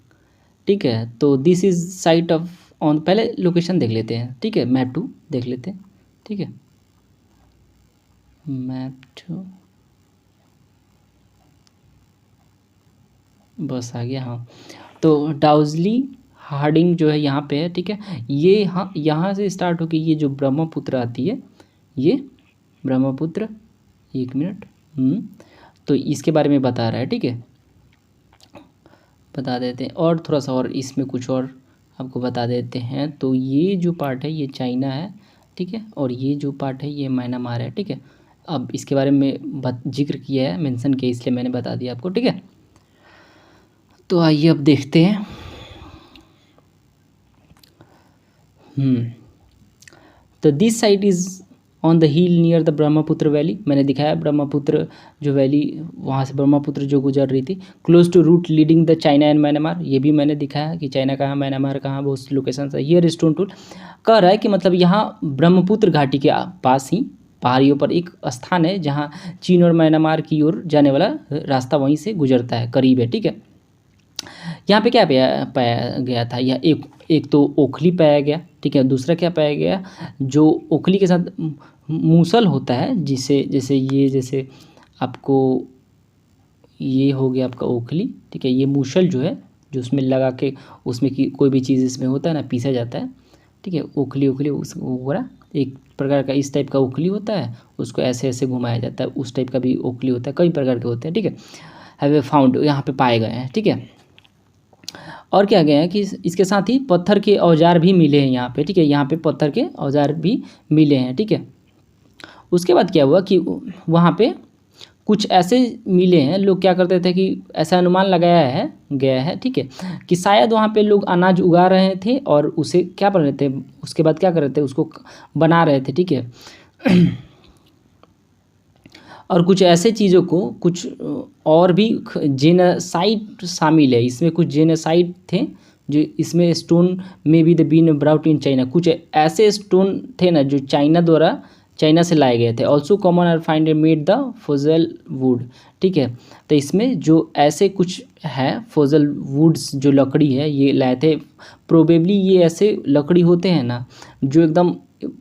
ठीक है। तो this is site of on, पहले लोकेशन देख लेते हैं, ठीक है, मैप 2 देख लेते हैं, ठीक है, मैप 2 बस आ गया, हाँ। तो डाउजली हार्डिंग जो है यहाँ पे है, ठीक है। ये हाँ यहाँ से स्टार्ट होकर ये जो ब्रह्मपुत्र आती है, ये ब्रह्मपुत्र, 1 मिनट, तो इसके बारे में बता रहा है, ठीक है, बता देते हैं, और थोड़ा सा और इसमें कुछ और आपको बता देते हैं। तो ये जो पार्ट है ये चाइना है, ठीक है, और ये जो पार्ट है ये म्यांमार है, ठीक है। अब इसके बारे में जिक्र किया है, मेंशन किया, इसलिए मैंने बता दिया आपको, ठीक है। तो आइए अब देखते हैं, तो this site is on the hill near the Brahmaputra valley, मैंने दिखाया ब्रह्मपुत्र जो वैली, वहाँ से ब्रह्मपुत्र जो गुजर रही थी, close to route leading the China and Myanmar, ये भी मैंने दिखाया कि चाइना कहाँ, म्यांमार कहाँ, बहुत लोकेशन है। हियर स्टोन टूल कह रहा है कि मतलब यहाँ ब्रह्मपुत्र घाटी के पास ही पहाड़ियों पर एक स्थान है जहाँ चीन और म्यांमार की ओर जाने वाला रास्ता वहीं से गुजरता है, करीब है, ठीक है। यहाँ पे क्या पाया गया था, यह एक तो ओखली पाया गया, ठीक है, दूसरा क्या पाया गया, जो ओखली के साथ मूसल होता है, जिसे जैसे ये, जैसे आपको ये हो गया आपका ओखली, ठीक है, ये मूसल जो है, जो उसमें लगा के, उसमें की कोई भी चीज़ इसमें होता है ना, पीसा जाता है, ठीक है, ओखली उस वगैरह एक प्रकार का इस टाइप का ओखली होता है, उसको ऐसे ऐसे घुमाया जाता है, उस टाइप का भी ओखली होता है, कई प्रकार के होते हैं, ठीक है, हैव फाउंड, यहाँ पे पाए गए हैं, ठीक है। और क्या गया है कि इसके साथ ही पत्थर के औजार भी मिले हैं यहाँ पे, ठीक है, यहाँ पे पत्थर के औजार भी मिले हैं, ठीक है। उसके बाद क्या हुआ कि वहाँ पे कुछ ऐसे मिले हैं, लोग क्या करते थे कि ऐसा अनुमान लगाया गया है, ठीक है, कि शायद वहाँ पे लोग अनाज उगा रहे थे और उसे क्या कर रहे थे, उसके बाद क्या कर रहे थे, उसको बना रहे थे, ठीक है। और कुछ ऐसे चीज़ों को, कुछ और भी जेनोसाइड शामिल है इसमें, कुछ जेनोसाइड थे जो इसमें स्टोन में भी the been brought in China, कुछ ऐसे स्टोन थे ना जो चाइना से लाए गए थे। Also common are find made the fossil wood, ठीक है। तो इसमें जो ऐसे कुछ है फोजल वुड्स, जो लकड़ी है ये लाए थे, प्रोबेबली ये ऐसे लकड़ी होते हैं ना जो एकदम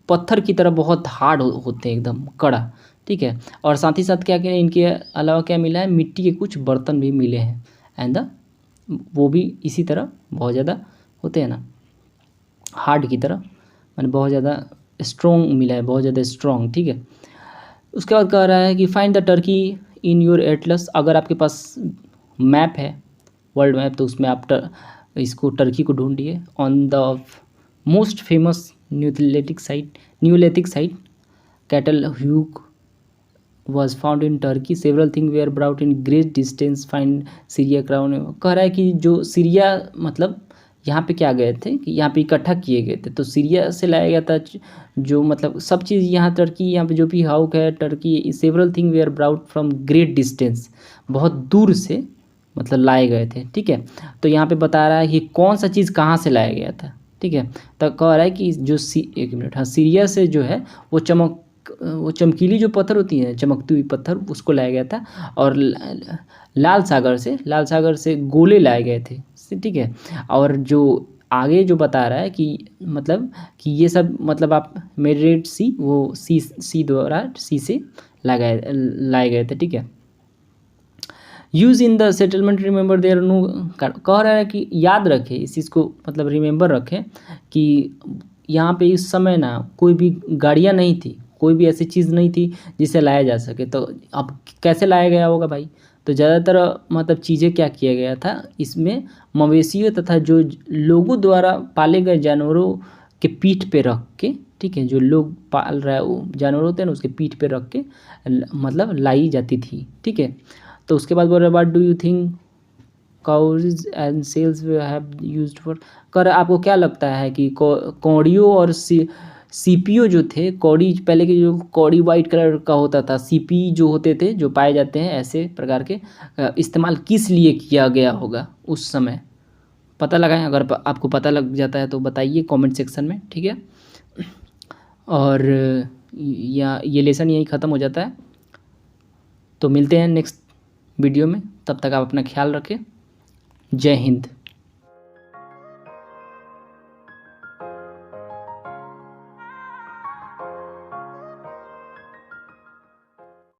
पत्थर की तरह बहुत हार्ड होते हैं, एकदम कड़ा, ठीक है। और साथ ही साथ क्या क्या इनके अलावा क्या मिला है, मिट्टी के कुछ बर्तन भी मिले हैं, एंड वो भी इसी तरह बहुत ज़्यादा होते हैं ना, हार्ड की तरह, मैंने बहुत ज़्यादा स्ट्रॉन्ग मिला है, बहुत ज़्यादा स्ट्रॉन्ग, ठीक है। उसके बाद कह रहा है कि find the Turkey in your Atlas, अगर आपके पास मैप है, वर्ल्ड मैप, तो उसमें आप इसको टर्की को ढूंढिए on the most famous Neolithic site cattle hook was found in Turkey. Several things were brought in great distance find Syria crown. कह रहा है कि जो सीरिया मतलब यहाँ पे क्या गए थे कि यहाँ पे इकट्ठा किए गए थे, तो सीरिया से लाया गया था जो मतलब सब चीज़ यहाँ टर्की, यहाँ पे जो भी हाउक है Turkey. Several thing were brought from great distance, बहुत दूर से मतलब लाए गए थे। ठीक है, तो यहाँ पे बता रहा है कि कौन सा चीज़ कहाँ से लाया गया था। ठीक है, तो कह रहा है कि जो एक मिनट, हाँ, सीरिया से जो है वो चमकीली जो पत्थर होती है, चमकती हुई पत्थर, उसको लाया गया था। और लाल सागर से गोले लाए गए थे। ठीक है, और जो आगे जो बता रहा है कि मतलब कि ये सब मतलब आप मेडिटेरेट सी वो सी द्वारा सी से लाए गए थे। ठीक है, use in the settlement remember there no, कह रहा है कि याद रखें इस चीज़ को, मतलब रिमेंबर रखें कि यहाँ पे इस समय ना कोई भी गाड़ियाँ नहीं थी, कोई भी ऐसी चीज़ नहीं थी जिसे लाया जा सके। तो अब कैसे लाया गया होगा भाई? तो ज़्यादातर मतलब चीज़ें क्या किया गया था इसमें, मवेशियों तथा जो लोगों द्वारा पाले गए जानवरों के पीठ पे रख के, ठीक है, जो लोग पाल रहा है वो जानवर होते हैं ना, उसके पीठ पे रख के मतलब लाई जाती थी। ठीक है, तो उसके बाद बोल रहे what do you think cause and cells have used for. कर आपको क्या लगता है कि कौड़ियों और सीपीओ जो थे, कौड़ी पहले के जो कौड़ी वाइट कलर का होता था, सीपी जो होते थे जो पाए जाते हैं ऐसे प्रकार के, इस्तेमाल किस लिए किया गया होगा उस समय? पता लगाएं, अगर आपको पता लग जाता है तो बताइए कमेंट सेक्शन में। ठीक है, और ये लेसन यहीं ख़त्म हो जाता है। तो मिलते हैं नेक्स्ट वीडियो में, तब तक आप अपना ख्याल रखें। जय हिंद।